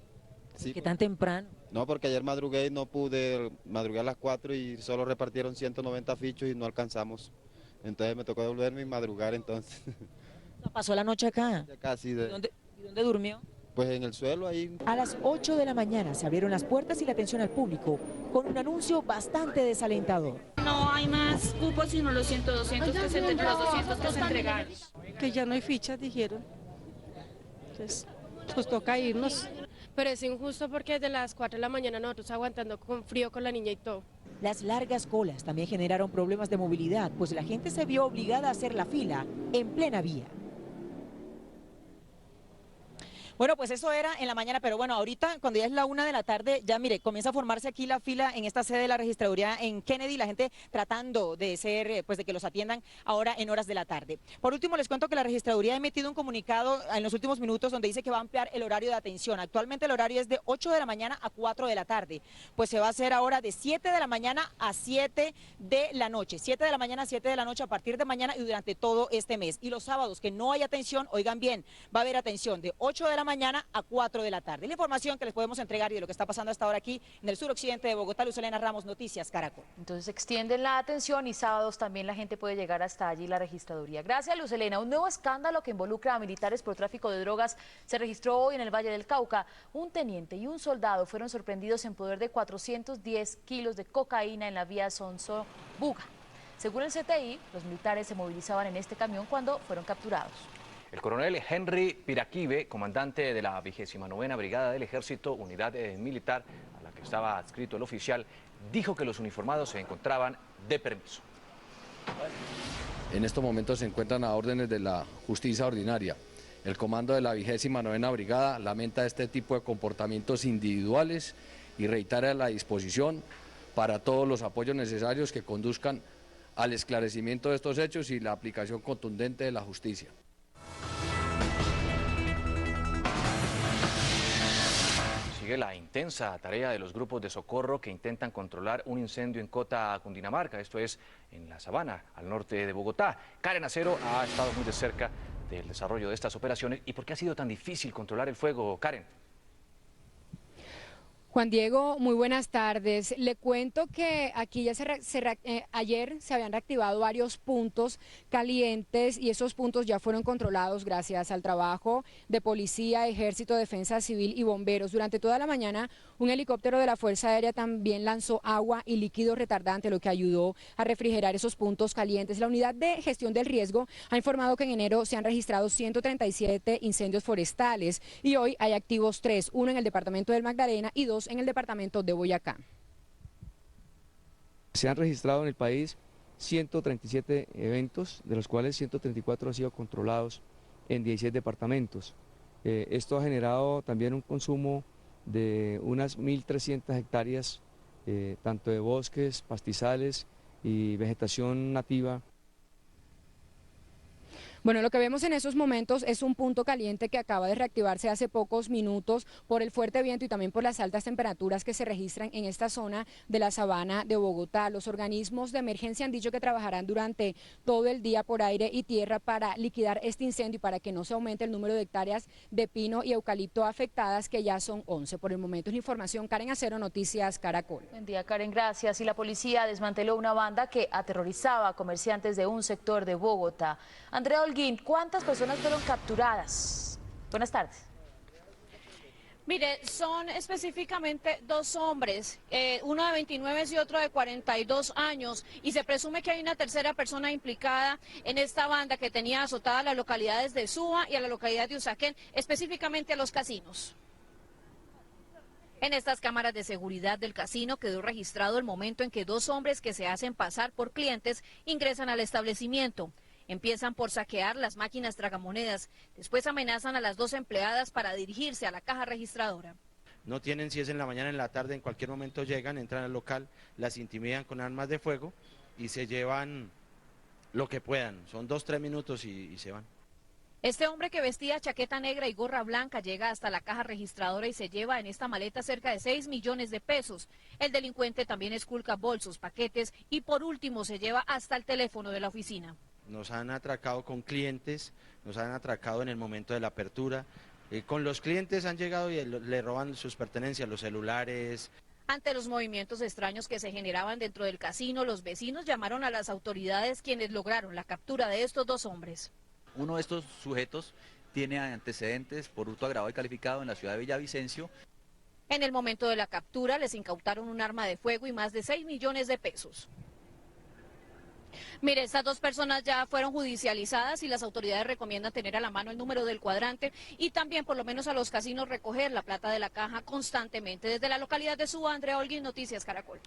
S18: Sí.
S12: ¿Qué tan temprano?
S18: No, porque ayer madrugué y no pude, madrugué a las 4 y solo repartieron 190 fichos y no alcanzamos. Entonces me tocó devolverme y madrugar entonces.
S12: ¿Pasó la noche acá?
S18: Casi.
S12: ¿Y dónde durmió?
S18: Pues en el suelo ahí.
S12: A las 8 de la mañana se abrieron las puertas y la atención al público con un anuncio bastante desalentador.
S19: No hay más cupos sino los 200 que se entregaron.
S28: Que ya no hay fichas, dijeron. Entonces, pues toca irnos.
S19: Pero es injusto porque desde las 4 de la mañana nosotros aguantando con frío con la niña y todo.
S12: Las largas colas también generaron problemas de movilidad, pues la gente se vio obligada a hacer la fila en plena vía. Bueno, pues eso era en la mañana, pero bueno, ahorita cuando ya es la 1 de la tarde, ya mire, comienza a formarse aquí la fila en esta sede de la registraduría en Kennedy, la gente tratando de ser, pues de que los atiendan ahora en horas de la tarde. Por último, les cuento que la registraduría ha emitido un comunicado en los últimos minutos donde dice que va a ampliar el horario de atención. Actualmente el horario es de 8 de la mañana a 4 de la tarde, pues se va a hacer ahora de 7 de la mañana a 7 de la noche. 7 de la mañana a 7 de la noche a partir de mañana y durante todo este mes. Y los sábados que no hay atención, oigan bien, va a haber atención de 8 de la mañana a 4 de la tarde. La información que les podemos entregar y de lo que está pasando hasta ahora aquí en el suroccidente de Bogotá, Luz Elena Ramos, Noticias Caracol.
S2: Entonces extienden la atención y sábados también la gente puede llegar hasta allí la registraduría. Gracias, Luz Elena. Un nuevo escándalo que involucra a militares por tráfico de drogas se registró hoy en el Valle del Cauca. Un teniente y un soldado fueron sorprendidos en poder de 410 kilos de cocaína en la vía Sonso-Buga. Según el CTI, los militares se movilizaban en este camión cuando fueron capturados.
S1: El coronel Henry Piraquive, comandante de la 29ª Brigada del Ejército, unidad militar a la que estaba adscrito el oficial, dijo que los uniformados se encontraban de permiso.
S20: En estos momentos se encuentran a órdenes de la justicia ordinaria. El comando de la 29ª Brigada lamenta este tipo de comportamientos individuales y reitera la disposición para todos los apoyos necesarios que conduzcan al esclarecimiento de estos hechos y la aplicación contundente de la justicia.
S1: Sigue la intensa tarea de los grupos de socorro que intentan controlar un incendio en Cota, Cundinamarca, esto es en la Sabana, al norte de Bogotá. Karen Acero ha estado muy de cerca del desarrollo de estas operaciones. ¿Y por qué ha sido tan difícil controlar el fuego, Karen?
S4: Juan Diego, muy buenas tardes. Le cuento que aquí ya ayer se habían reactivado varios puntos calientes y esos puntos ya fueron controlados gracias al trabajo de policía, ejército, defensa civil y bomberos. Durante toda la mañana un helicóptero de la Fuerza Aérea también lanzó agua y líquido retardante, lo que ayudó a refrigerar esos puntos calientes. La unidad de gestión del riesgo ha informado que en enero se han registrado 137 incendios forestales y hoy hay activos 3, uno en el departamento del Magdalena y 2 en el departamento de Boyacá.
S5: Se han registrado en el país 137 eventos, de los cuales 134 han sido controlados en 16 departamentos. Esto ha generado también un consumo de unas 1.300 hectáreas, tanto de bosques, pastizales y vegetación nativa.
S4: Bueno, lo que vemos en esos momentos es un punto caliente que acaba de reactivarse hace pocos minutos por el fuerte viento y también por las altas temperaturas que se registran en esta zona de la Sabana de Bogotá. Los organismos de emergencia han dicho que trabajarán durante todo el día por aire y tierra para liquidar este incendio y para que no se aumente el número de hectáreas de pino y eucalipto afectadas, que ya son 11. Por el momento es la información. Karen Acero, Noticias Caracol.
S2: Buen día, Karen, gracias. Y la policía desmanteló una banda que aterrorizaba a comerciantes de un sector de Bogotá. Andrea Holguín, ¿cuántas personas fueron capturadas? Buenas tardes.
S6: Mire, son específicamente 2 hombres, uno de 29 y otro de 42 años, y se presume que hay una tercera persona implicada en esta banda que tenía azotadas las localidades de Suba y a la localidad de Usaquén, específicamente a los casinos. En estas cámaras de seguridad del casino quedó registrado el momento en que 2 hombres que se hacen pasar por clientes ingresan al establecimiento. Empiezan por saquear las máquinas tragamonedas, después amenazan a las 2 empleadas para dirigirse a la caja registradora.
S7: No tienen si es en la mañana, en la tarde, en cualquier momento llegan, entran al local, las intimidan con armas de fuego y se llevan lo que puedan. Son 2-3 minutos y se van.
S6: Este hombre, que vestía chaqueta negra y gorra blanca, llega hasta la caja registradora y se lleva en esta maleta cerca de 6 millones de pesos. El delincuente también esculca bolsos, paquetes y por último se lleva hasta el teléfono de la oficina.
S7: Nos han atracado con clientes, nos han atracado en el momento de la apertura. Con los clientes han llegado y le roban sus pertenencias, los celulares.
S6: Ante los movimientos extraños que se generaban dentro del casino, los vecinos llamaron a las autoridades, quienes lograron la captura de estos 2 hombres.
S8: Uno de estos sujetos tiene antecedentes por hurto agravado y calificado en la ciudad de Villavicencio.
S6: En el momento de la captura les incautaron un arma de fuego y más de 6 millones de pesos. Mire, estas 2 personas ya fueron judicializadas y las autoridades recomiendan tener a la mano el número del cuadrante y también por lo menos a los casinos recoger la plata de la caja constantemente. Desde la localidad de Suba, Andrea Holguín, Noticias Caracol.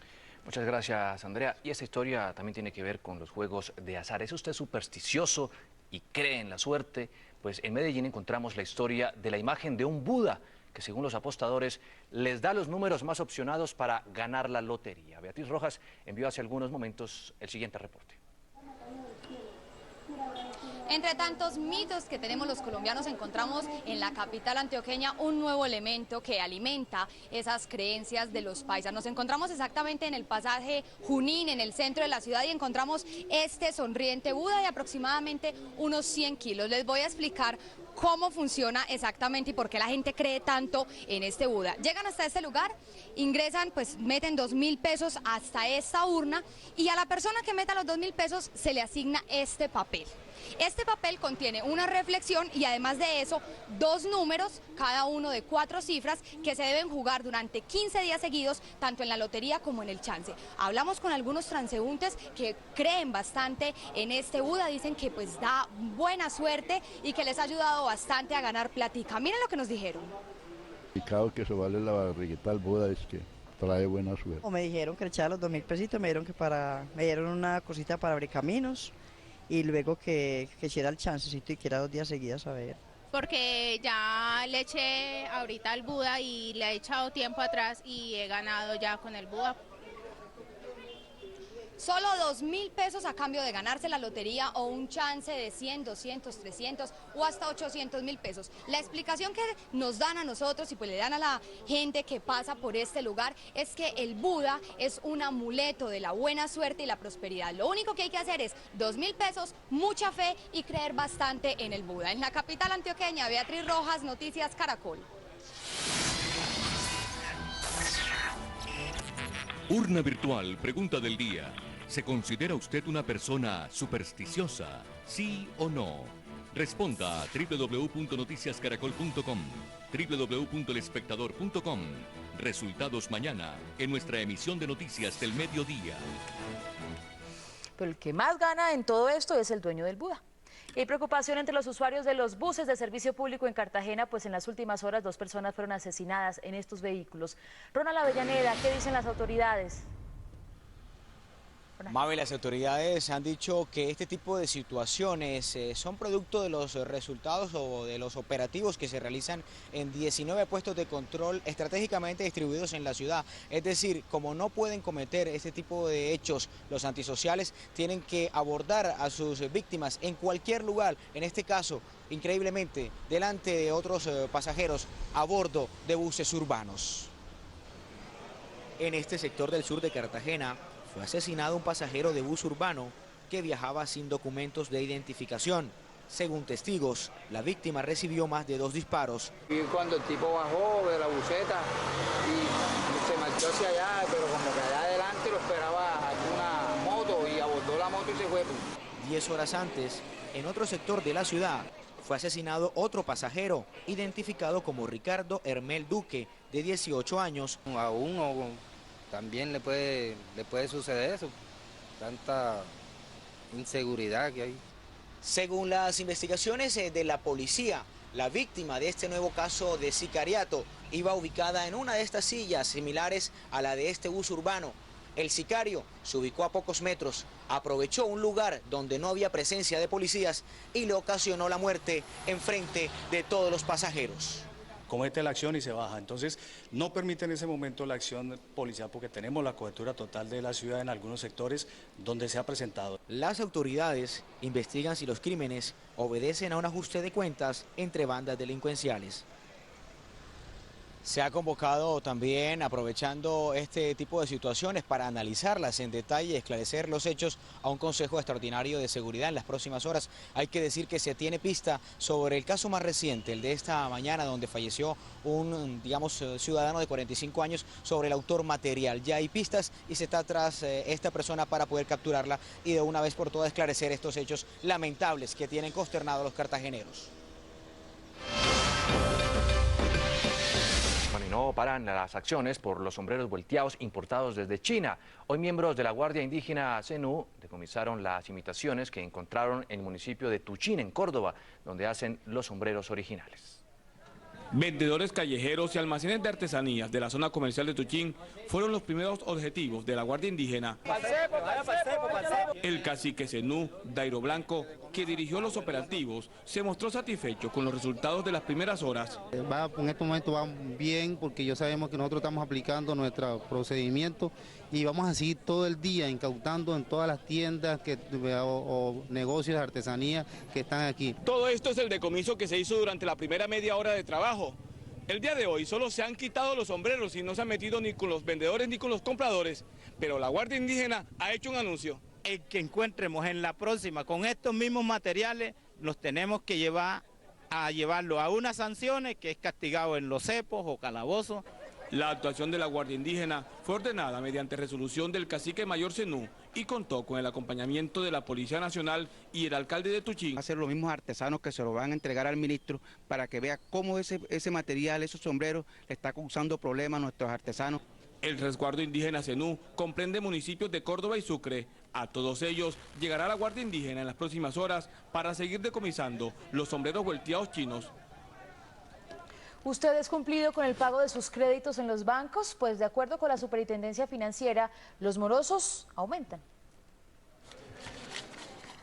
S1: Muchas gracias, Andrea. Y esta historia también tiene que ver con los juegos de azar. ¿Es usted supersticioso y cree en la suerte? Pues en Medellín encontramos la historia de la imagen de un Buda que, según los apostadores, les da los números más opcionados para ganar la lotería. Beatriz Rojas envió hace algunos momentos el siguiente reporte.
S9: Entre tantos mitos que tenemos los colombianos, encontramos en la capital antioqueña un nuevo elemento que alimenta esas creencias de los paisas. Nos encontramos exactamente en el pasaje Junín, en el centro de la ciudad, y encontramos este sonriente Buda de aproximadamente unos 100 kilos. Les voy a explicar cómo funciona exactamente y por qué la gente cree tanto en este Buda. Llegan hasta este lugar, ingresan, pues meten 2.000 pesos hasta esta urna y a la persona que meta los 2.000 pesos se le asigna este papel. Este papel contiene una reflexión y además de eso 2 números, cada uno de 4 cifras, que se deben jugar durante 15 días seguidos, tanto en la lotería como en el chance. Hablamos con algunos transeúntes que creen bastante en este Buda, dicen que pues da buena suerte y que les ha ayudado bastante a ganar platica. Miren lo que nos dijeron.
S21: Que se vale la barriguita al Buda es que trae buena suerte.
S22: O me dijeron que le echaba los 2.000 pesitos, me dieron una cosita para abrir caminos. Y luego que hiciera el chancecito y que era 2 días seguidos a ver.
S23: Porque ya le eché ahorita al Buda y le he echado tiempo atrás y he ganado ya con el Buda.
S9: Solo 2.000 pesos a cambio de ganarse la lotería o un chance de 100, 200, 300 o hasta 800.000 pesos. La explicación que nos dan a nosotros y pues le dan a la gente que pasa por este lugar es que el Buda es un amuleto de la buena suerte y la prosperidad. Lo único que hay que hacer es 2.000 pesos, mucha fe y creer bastante en el Buda. En la capital antioqueña, Beatriz Rojas, Noticias Caracol.
S3: Urna virtual, pregunta del día. ¿Se considera usted una persona supersticiosa? ¿Sí o no? Responda a www.noticiascaracol.com, www.elespectador.com. Resultados mañana en nuestra emisión de noticias del mediodía.
S2: Pero el que más gana en todo esto es el dueño del Buda. Hay preocupación entre los usuarios de los buses de servicio público en Cartagena, pues en las últimas horas 2 personas fueron asesinadas en estos vehículos. Ronald Avellaneda, ¿qué dicen las autoridades?
S10: Mabel, las autoridades han dicho que este tipo de situaciones son producto de los resultados o de los operativos que se realizan en 19 puestos de control estratégicamente distribuidos en la ciudad. Es decir, como no pueden cometer este tipo de hechos los antisociales, tienen que abordar a sus víctimas en cualquier lugar, en este caso, increíblemente, delante de otros pasajeros a bordo de buses urbanos. En este sector del sur de Cartagena, fue asesinado un pasajero de bus urbano que viajaba sin documentos de identificación. Según testigos, la víctima recibió más de 2 disparos.
S11: Y cuando el tipo bajó de la buseta y se marchó hacia allá, pero como que allá adelante lo esperaba alguna moto y abordó la moto y se fue.
S10: 10 horas antes, en otro sector de la ciudad, fue asesinado otro pasajero, identificado como Ricardo Hermel Duque, de 18 años.
S13: También le puede suceder eso, tanta inseguridad que hay.
S10: Según las investigaciones de la policía, la víctima de este nuevo caso de sicariato iba ubicada en una de estas sillas similares a la de este bus urbano. El sicario se ubicó a pocos metros, aprovechó un lugar donde no había presencia de policías y le ocasionó la muerte enfrente de todos los pasajeros.
S14: Comete la acción y se baja. Entonces, no permite en ese momento la acción policial porque tenemos la cobertura total de la ciudad en algunos sectores donde se ha presentado.
S10: Las autoridades investigan si los crímenes obedecen a un ajuste de cuentas entre bandas delincuenciales. Se ha convocado también, aprovechando este tipo de situaciones, para analizarlas en detalle y esclarecer los hechos a un Consejo Extraordinario de Seguridad en las próximas horas. Hay que decir que se tiene pista sobre el caso más reciente, el de esta mañana, donde falleció un, ciudadano de 45 años, sobre el autor material. Ya hay pistas y se está tras esta persona para poder capturarla y de una vez por todas esclarecer estos hechos lamentables que tienen consternados a los cartageneros.
S1: Y no paran las acciones por los sombreros volteados importados desde China. Hoy miembros de la Guardia Indígena CNU decomisaron las imitaciones que encontraron en el municipio de Tuchín, en Córdoba, donde hacen los sombreros originales.
S25: Vendedores callejeros y almacenes de artesanías de la zona comercial de Tuchín fueron los primeros objetivos de la Guardia Indígena. El cacique CNU, Dairo Blanco, que dirigió los operativos, se mostró satisfecho con los resultados de las primeras horas.
S26: En este momento va bien porque ya sabemos que nosotros estamos aplicando nuestro procedimiento y vamos a seguir todo el día incautando en todas las tiendas o negocios de artesanía que están aquí.
S25: Todo esto es el decomiso que se hizo durante la primera media hora de trabajo. El día de hoy solo se han quitado los sombreros y no se han metido ni con los vendedores ni con los compradores, pero la Guardia Indígena ha hecho un anuncio.
S27: El que encuentremos en la próxima con estos mismos materiales, los tenemos que llevarlo a unas sanciones que es castigado en los cepos o calabozos.
S25: La actuación de la Guardia Indígena fue ordenada mediante resolución del cacique mayor CNU y contó con el acompañamiento de la Policía Nacional y el alcalde de Tuchín.
S29: Va a ser los mismos artesanos que se lo van a entregar al ministro para que vea cómo ese material, esos sombreros, le está causando problemas a nuestros artesanos.
S25: El resguardo indígena CNU comprende municipios de Córdoba y Sucre. A todos ellos llegará la Guardia Indígena en las próximas horas para seguir decomisando los sombreros volteados chinos.
S2: ¿Usted es cumplido con el pago de sus créditos en los bancos? Pues de acuerdo con la Superintendencia Financiera, los morosos aumentan.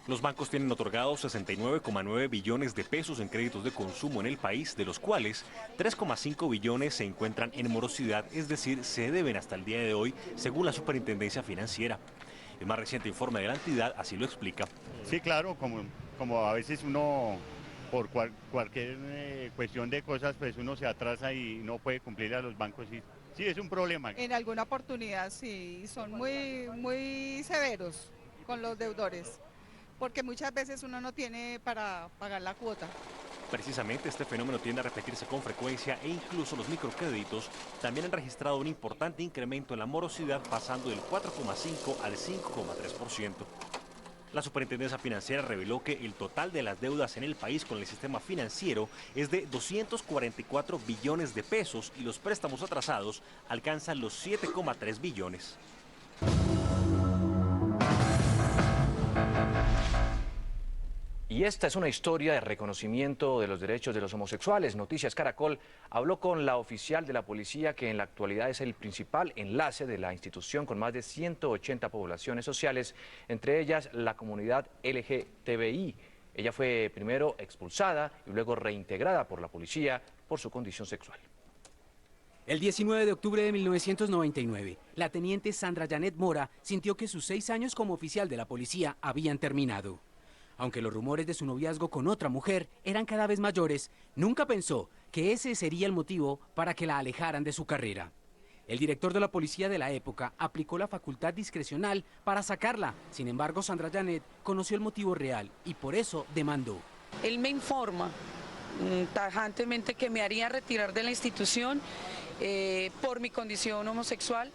S30: Los bancos tienen otorgados 69,9 billones de pesos en créditos de consumo en el país, de los cuales 3,5 billones se encuentran en morosidad, es decir, se deben hasta el día de hoy, según la Superintendencia Financiera. El más reciente informe de la entidad así lo explica.
S5: Sí, claro, como a veces uno, por cualquier cuestión de cosas, pues uno se atrasa y no puede cumplir a los bancos. Sí, es un problema.
S12: En alguna oportunidad sí, son muy severos con los deudores, porque muchas veces uno no tiene para pagar la cuota.
S30: Precisamente este fenómeno tiende a repetirse con frecuencia e incluso los microcréditos también han registrado un importante incremento en la morosidad, pasando del 4,5 al 5,3%. La Superintendencia Financiera reveló que el total de las deudas en el país con el sistema financiero es de 244 billones de pesos y los préstamos atrasados alcanzan los 7,3 billones.
S1: Y esta es una historia de reconocimiento de los derechos de los homosexuales. Noticias Caracol habló con la oficial de la policía, que en la actualidad es el principal enlace de la institución con más de 180 poblaciones sociales, entre ellas la comunidad LGTBI. Ella fue primero expulsada y luego reintegrada por la policía por su condición sexual.
S15: El 19 de octubre de 1999, la teniente Sandra Janet Mora sintió que sus 6 años como oficial de la policía habían terminado. Aunque los rumores de su noviazgo con otra mujer eran cada vez mayores, nunca pensó que ese sería el motivo para que la alejaran de su carrera. El director de la policía de la época aplicó la facultad discrecional para sacarla. Sin embargo, Sandra Janet conoció el motivo real y por eso demandó.
S16: Él me informa tajantemente que me haría retirar de la institución por mi condición homosexual.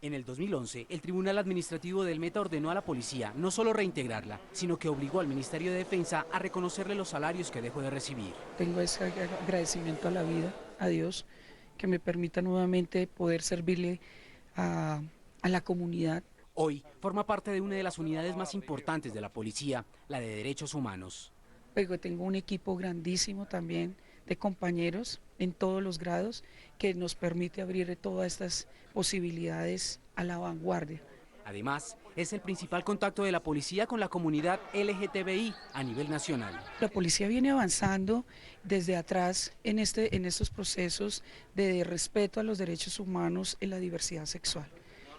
S15: En el 2011, el Tribunal Administrativo del Meta ordenó a la policía no solo reintegrarla, sino que obligó al Ministerio de Defensa a reconocerle los salarios que dejó de recibir.
S16: Tengo ese agradecimiento a la vida, a Dios, que me permita nuevamente poder servirle a la comunidad.
S15: Hoy forma parte de una de las unidades más importantes de la policía, la de Derechos Humanos.
S16: Luego tengo un equipo grandísimo también de compañeros en todos los grados que nos permite abrir todas estas posibilidades a la vanguardia.
S15: Además, es el principal contacto de la policía con la comunidad LGTBI a nivel nacional.
S16: La policía viene avanzando desde atrás en estos procesos de respeto a los derechos humanos en la diversidad sexual.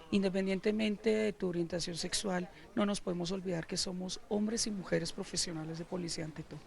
S16: Independientemente de tu orientación sexual, no nos podemos olvidar que somos hombres y mujeres profesionales de policía ante todo.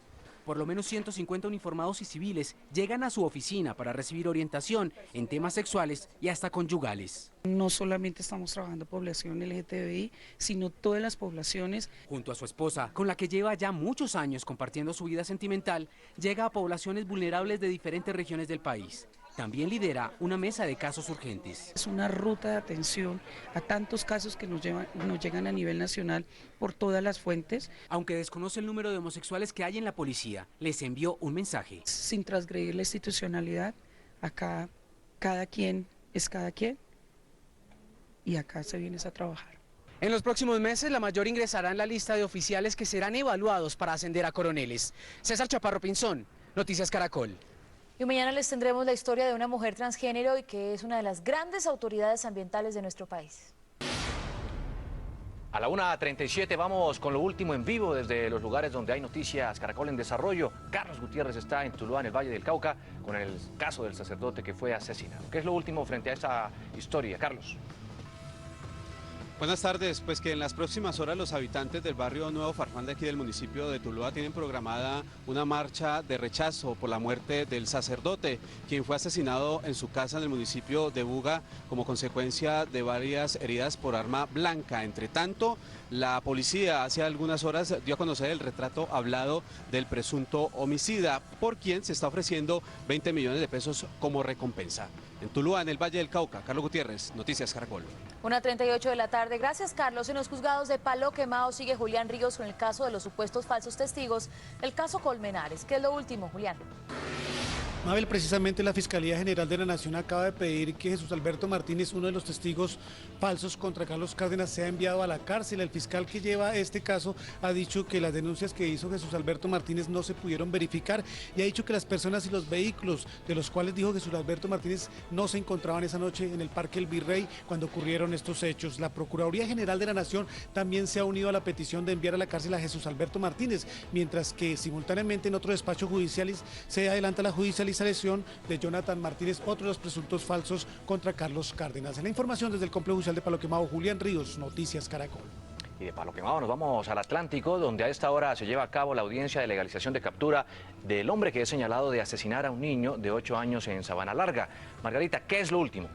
S15: Por lo menos 150 uniformados y civiles llegan a su oficina para recibir orientación en temas sexuales y hasta conyugales.
S16: No solamente estamos trabajando población LGTBI, sino todas las poblaciones.
S15: Junto a su esposa, con la que lleva ya muchos años compartiendo su vida sentimental, llega a poblaciones vulnerables de diferentes regiones del país. También lidera una mesa de casos urgentes.
S16: Es una ruta de atención a tantos casos que nos llegan a nivel nacional por todas las fuentes.
S15: Aunque desconoce el número de homosexuales que hay en la policía, les envió un mensaje.
S16: Sin transgredir la institucionalidad, acá cada quien es cada quien y acá se viene a trabajar.
S15: En los próximos meses, la mayor ingresará en la lista de oficiales que serán evaluados para ascender a coroneles. César Chaparro Pinzón, Noticias Caracol.
S2: Y mañana les tendremos la historia de una mujer transgénero y que es una de las grandes autoridades ambientales de nuestro país.
S1: A la 1:37 vamos con lo último en vivo desde los lugares donde hay noticias Caracol en desarrollo. Carlos Gutiérrez está en Tuluá, en el Valle del Cauca, con el caso del sacerdote que fue asesinado. ¿Qué es lo último frente a esta historia, Carlos?
S17: Buenas tardes, pues que en las próximas horas los habitantes del barrio Nuevo Farfán de aquí del municipio de Tuluá tienen programada una marcha de rechazo por la muerte del sacerdote, quien fue asesinado en su casa en el municipio de Buga como consecuencia de varias heridas por arma blanca. Entre tanto, la policía hace algunas horas dio a conocer el retrato hablado del presunto homicida, por quien se está ofreciendo 20 millones de pesos como recompensa. En Tuluá, en el Valle del Cauca, Carlos Gutiérrez, Noticias Caracol.
S2: 1:38 de la tarde. Gracias, Carlos. En los juzgados de Palo Quemado sigue Julián Ríos con el caso de los supuestos falsos testigos del caso Colmenares. ¿Qué es lo último, Julián?
S18: Mabel, precisamente la Fiscalía General de la Nación acaba de pedir que Jesús Alberto Martínez, uno de los testigos falsos contra Carlos Cárdenas, sea enviado a la cárcel. El fiscal que lleva este caso ha dicho que las denuncias que hizo Jesús Alberto Martínez no se pudieron verificar y ha dicho que las personas y los vehículos de los cuales dijo Jesús Alberto Martínez no se encontraban esa noche en el Parque El Virrey cuando ocurrieron estos hechos. La Procuraduría General de la Nación también se ha unido a la petición de enviar a la cárcel a Jesús Alberto Martínez, mientras que simultáneamente en otro despacho judicial se adelanta la judicialización de Jonathan Martínez, otro de los presuntos falsos contra Carlos Cárdenas. En la información desde el complejo judicial de Palo Quemado, Julián Ríos, Noticias Caracol.
S1: Y de Palo Quemado nos vamos al Atlántico, donde a esta hora se lleva a cabo la audiencia de legalización de captura del hombre que es señalado de asesinar a un niño de 8 años en Sabana Larga. Margarita, ¿qué es lo último?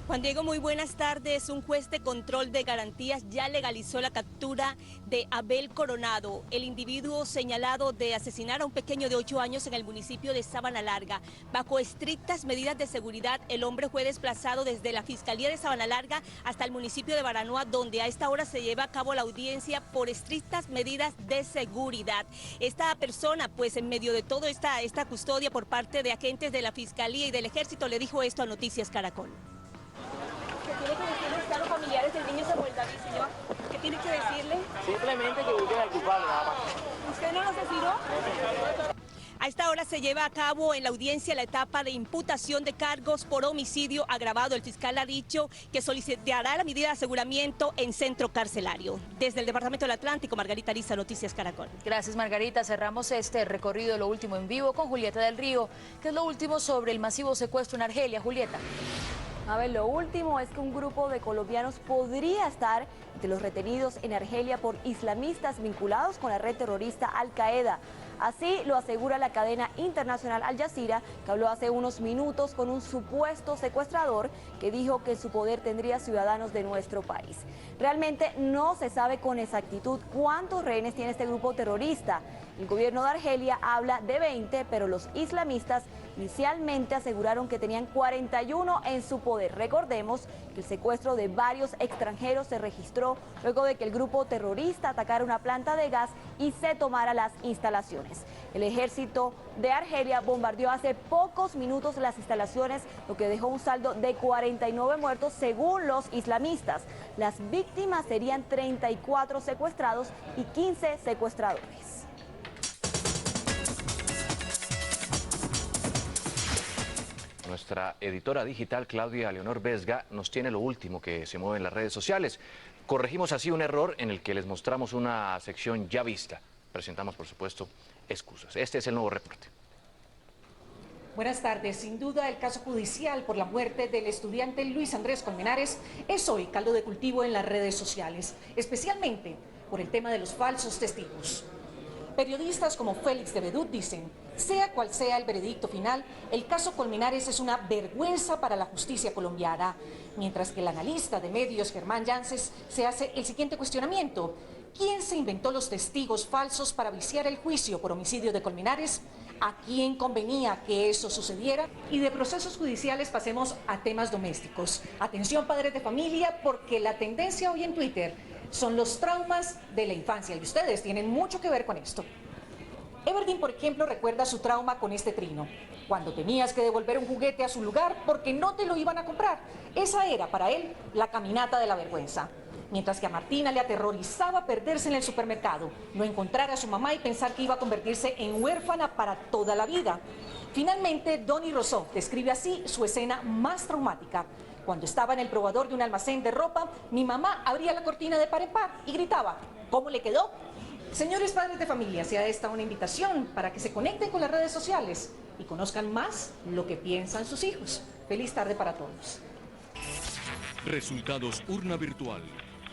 S4: Juan Diego, muy buenas tardes. Un juez de control de garantías ya legalizó la captura de Abel Coronado, el individuo señalado de asesinar a un pequeño de 8 años en el municipio de Sabana Larga. Bajo estrictas medidas de seguridad, el hombre fue desplazado desde la Fiscalía de Sabana Larga hasta el municipio de Baranoa, donde a esta hora se lleva a cabo la audiencia por estrictas medidas de seguridad. Esta persona, pues en medio de toda esta custodia por parte de agentes de la Fiscalía y del Ejército, le dijo esto a Noticias Caracol. ¿Tiene que decirle a los familiares del niño Samuel David, señor? ¿Qué tiene que decirle?
S6: Simplemente que busquen al culpable, nada más.
S4: ¿Usted no lo asesinó? A esta hora se lleva a cabo en la audiencia la etapa de imputación de cargos por homicidio agravado. El fiscal ha dicho que solicitará la medida de aseguramiento en centro carcelario. Desde el Departamento del Atlántico, Margarita Ariza, Noticias Caracol.
S2: Gracias, Margarita. Cerramos este recorrido, lo último en vivo, con Julieta del Río. ¿Qué es lo último sobre el masivo secuestro en Argelia, Julieta?
S7: A ver, lo último es que un grupo de colombianos podría estar entre los retenidos en Argelia por islamistas vinculados con la red terrorista Al Qaeda. Así lo asegura la cadena internacional Al Jazeera, que habló hace unos minutos con un supuesto secuestrador que dijo que en su poder tendría ciudadanos de nuestro país. Realmente no se sabe con exactitud cuántos rehenes tiene este grupo terrorista. El gobierno de Argelia habla de 20, pero los islamistas inicialmente aseguraron que tenían 41 en su poder. Recordemos que el secuestro de varios extranjeros se registró luego de que el grupo terrorista atacara una planta de gas y se tomara las instalaciones. El ejército de Argelia bombardeó hace pocos minutos las instalaciones, lo que dejó un saldo de 49 muertos según los islamistas. Las víctimas serían 34 secuestrados y 15 secuestradores.
S1: Nuestra editora digital, Claudia Leonor Vesga, nos tiene lo último que se mueve en las redes sociales. Corregimos así un error en el que les mostramos una sección ya vista. Presentamos, por supuesto, excusas. Este es el nuevo reporte.
S8: Buenas tardes. Sin duda, el caso judicial por la muerte del estudiante Luis Andrés Colmenares es hoy caldo de cultivo en las redes sociales, especialmente por el tema de los falsos testigos. Periodistas como Félix de Bedut dicen, sea cual sea el veredicto final, el caso Colmenares es una vergüenza para la justicia colombiana, mientras que el analista de medios Germán Yances se hace el siguiente cuestionamiento. ¿Quién se inventó los testigos falsos para viciar el juicio por homicidio de Colmenares? ¿A quién convenía que eso sucediera? Y de procesos judiciales pasemos a temas domésticos. Atención, padres de familia, porque la tendencia hoy en Twitter son los traumas de la infancia y ustedes tienen mucho que ver con esto. Everdeen, por ejemplo, recuerda su trauma con este trino. Cuando tenías que devolver un juguete a su lugar porque no te lo iban a comprar. Esa era para él la caminata de la vergüenza. Mientras que a Martina le aterrorizaba perderse en el supermercado, no encontrar a su mamá y pensar que iba a convertirse en huérfana para toda la vida. Finalmente, Donny Rousseau describe así su escena más traumática. Cuando estaba en el probador de un almacén de ropa, mi mamá abría la cortina de par en par y gritaba, ¿cómo le quedó? Señores padres de familia, sea esta una invitación para que se conecten con las redes sociales y conozcan más lo que piensan sus hijos. Feliz tarde para todos.
S3: Resultados urna virtual.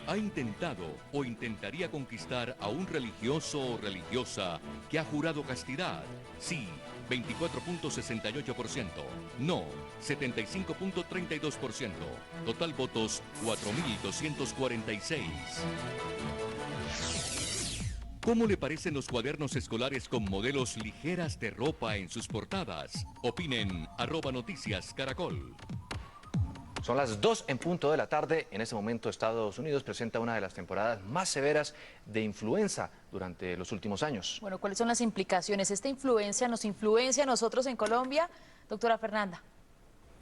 S3: Ha intentado o intentaría conquistar a un religioso o religiosa que ha jurado castidad. Sí, 24.68%. No, 75.32%. Total votos, 4.246. ¿Cómo le parecen los cuadernos escolares con modelos ligeras de ropa en sus portadas? Opinen, @Noticias Caracol.
S1: Son las 2 en punto de la tarde. En este momento Estados Unidos presenta una de las temporadas más severas de influenza durante los últimos años.
S2: Bueno, ¿cuáles son las implicaciones? ¿Esta influencia nos influencia a nosotros en Colombia? Doctora Fernanda.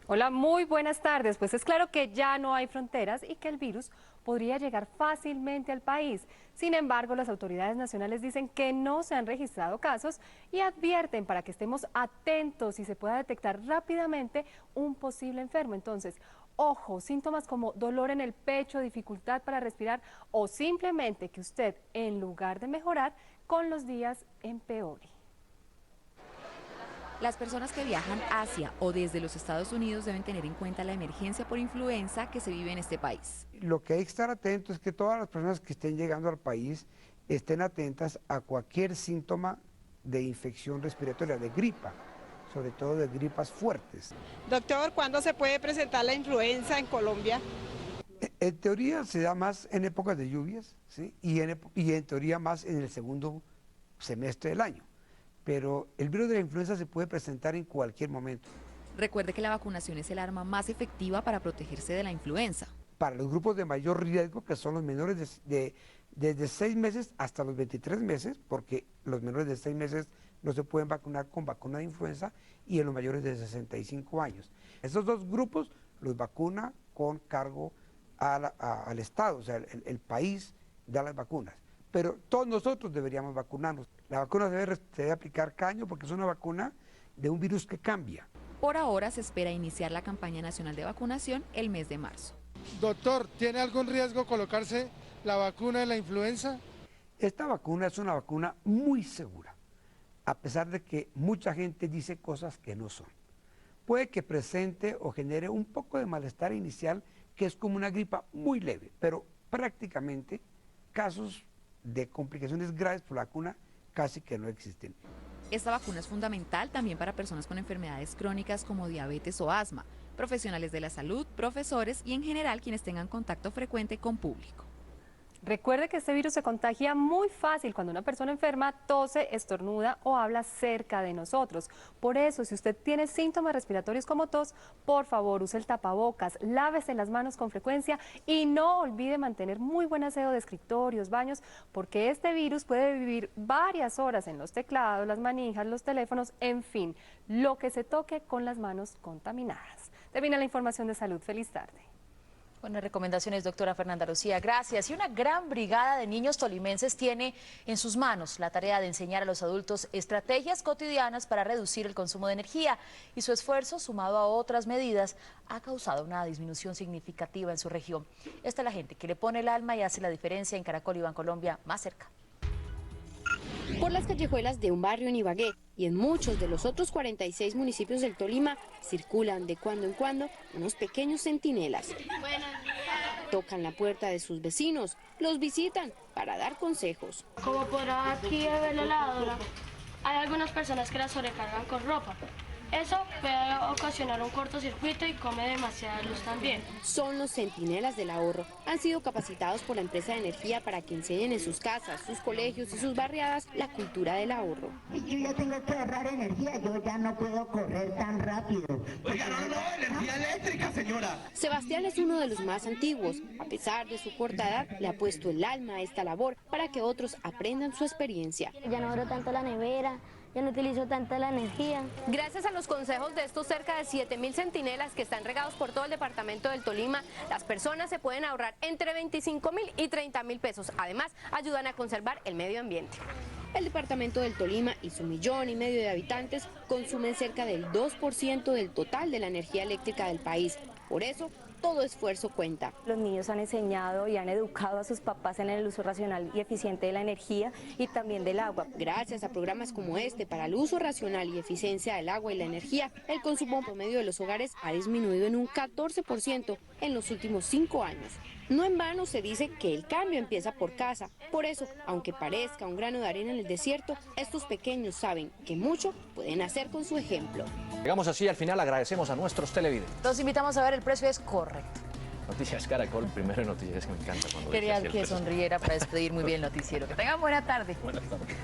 S19: Hola, muy buenas tardes. Pues es claro que ya no hay fronteras y que el virus podría llegar fácilmente al país. Sin embargo, las autoridades nacionales dicen que no se han registrado casos y advierten para que estemos atentos y se pueda detectar rápidamente un posible enfermo. Entonces, ojo, síntomas como dolor en el pecho, dificultad para respirar o simplemente que usted, en lugar de mejorar, con los días empeore.
S9: Las personas que viajan hacia o desde los Estados Unidos deben tener en cuenta la emergencia por influenza que se vive en este país.
S11: Lo que hay que estar atentos es que todas las personas que estén llegando al país estén atentas a cualquier síntoma de infección respiratoria, de gripa, sobre todo de gripas fuertes.
S13: Doctor, ¿cuándo se puede presentar la influenza en Colombia?
S11: En teoría se da más en épocas de lluvias, ¿sí? y en teoría más en el segundo semestre del año. Pero el virus de la influenza se puede presentar en cualquier momento.
S9: Recuerde que la vacunación es el arma más efectiva para protegerse de la influenza.
S11: Para los grupos de mayor riesgo, que son los menores desde 6 meses hasta los 23 meses, porque los menores de 6 meses no se pueden vacunar con vacuna de influenza, y en los mayores de 65 años. Esos dos grupos los vacuna con cargo al Estado, o sea, el país da las vacunas. Pero todos nosotros deberíamos vacunarnos. La vacuna se debe aplicar cada año porque es una vacuna de un virus que cambia.
S9: Por ahora se espera iniciar la campaña nacional de vacunación el mes de marzo.
S18: Doctor, ¿tiene algún riesgo colocarse la vacuna de la influenza?
S11: Esta vacuna es una vacuna muy segura, a pesar de que mucha gente dice cosas que no son. Puede que presente o genere un poco de malestar inicial, que es como una gripa muy leve, pero prácticamente casos de complicaciones graves por la vacuna casi que no existen.
S9: Esta vacuna es fundamental también para personas con enfermedades crónicas como diabetes o asma, profesionales de la salud, profesores y en general quienes tengan contacto frecuente con público.
S19: Recuerde que este virus se contagia muy fácil cuando una persona enferma tose, estornuda o habla cerca de nosotros. Por eso, si usted tiene síntomas respiratorios como tos, por favor use el tapabocas, lávese las manos con frecuencia y no olvide mantener muy buen aseo de escritorios, baños, porque este virus puede vivir varias horas en los teclados, las manijas, los teléfonos, en fin, lo que se toque con las manos contaminadas. Termina la información de salud. Feliz tarde.
S2: Buenas recomendaciones, doctora Fernanda Lucía, gracias. Y una gran brigada de niños tolimenses tiene en sus manos la tarea de enseñar a los adultos estrategias cotidianas para reducir el consumo de energía. Y su esfuerzo, sumado a otras medidas, ha causado una disminución significativa en su región. Esta es la gente que le pone el alma y hace la diferencia en Caracol y Bancolombia, más cerca.
S14: Por las callejuelas de un barrio en Ibagué y en muchos de los otros 46 municipios del Tolima circulan de cuando en cuando unos pequeños centinelas. Tocan la puerta de sus vecinos, los visitan para dar consejos.
S20: Como podrá aquí ver la lavadora, hay algunas personas que la sobrecargan con ropa. Eso puede ocasionar un cortocircuito y come demasiada luz también.
S14: Son los centinelas del ahorro. Han sido capacitados por la empresa de energía para que enseñen en sus casas, sus colegios y sus barriadas la cultura del ahorro.
S21: Yo ya tengo que ahorrar energía, yo ya no puedo correr tan rápido.
S22: Oiga, no, energía eléctrica, señora.
S14: Sebastián es uno de los más antiguos. A pesar de su corta edad, le ha puesto el alma a esta labor para que otros aprendan su experiencia.
S20: Ya no abro tanto la nevera. Ya no utilizo tanta la energía.
S23: Gracias a los consejos de estos cerca de 7.000 centinelas que están regados por todo el departamento del Tolima, las personas se pueden ahorrar entre 25.000 y 30.000 pesos. Además, ayudan a conservar el medio ambiente.
S14: El departamento del Tolima y su 1,5 millones de habitantes consumen cerca del 2% del total de la energía eléctrica del país. Por eso, todo esfuerzo cuenta.
S20: Los niños han enseñado y han educado a sus papás en el uso racional y eficiente de la energía y también del agua.
S14: Gracias a programas como este para el uso racional y eficiencia del agua y la energía, el consumo promedio de los hogares ha disminuido en un 14% en los últimos 5 años. No en vano se dice que el cambio empieza por casa. Por eso, aunque parezca un grano de arena en el desierto, estos pequeños saben que mucho pueden hacer con su ejemplo.
S1: Llegamos así al final, agradecemos a nuestros televidentes.
S2: Los invitamos a ver El Precio es Correcto.
S1: Noticias Caracol, primero en noticias, que me encanta cuando
S2: Quería
S1: dices
S2: que sonriera para despedir muy bien el noticiero. Que tengan buena tarde.
S1: Buenas tardes.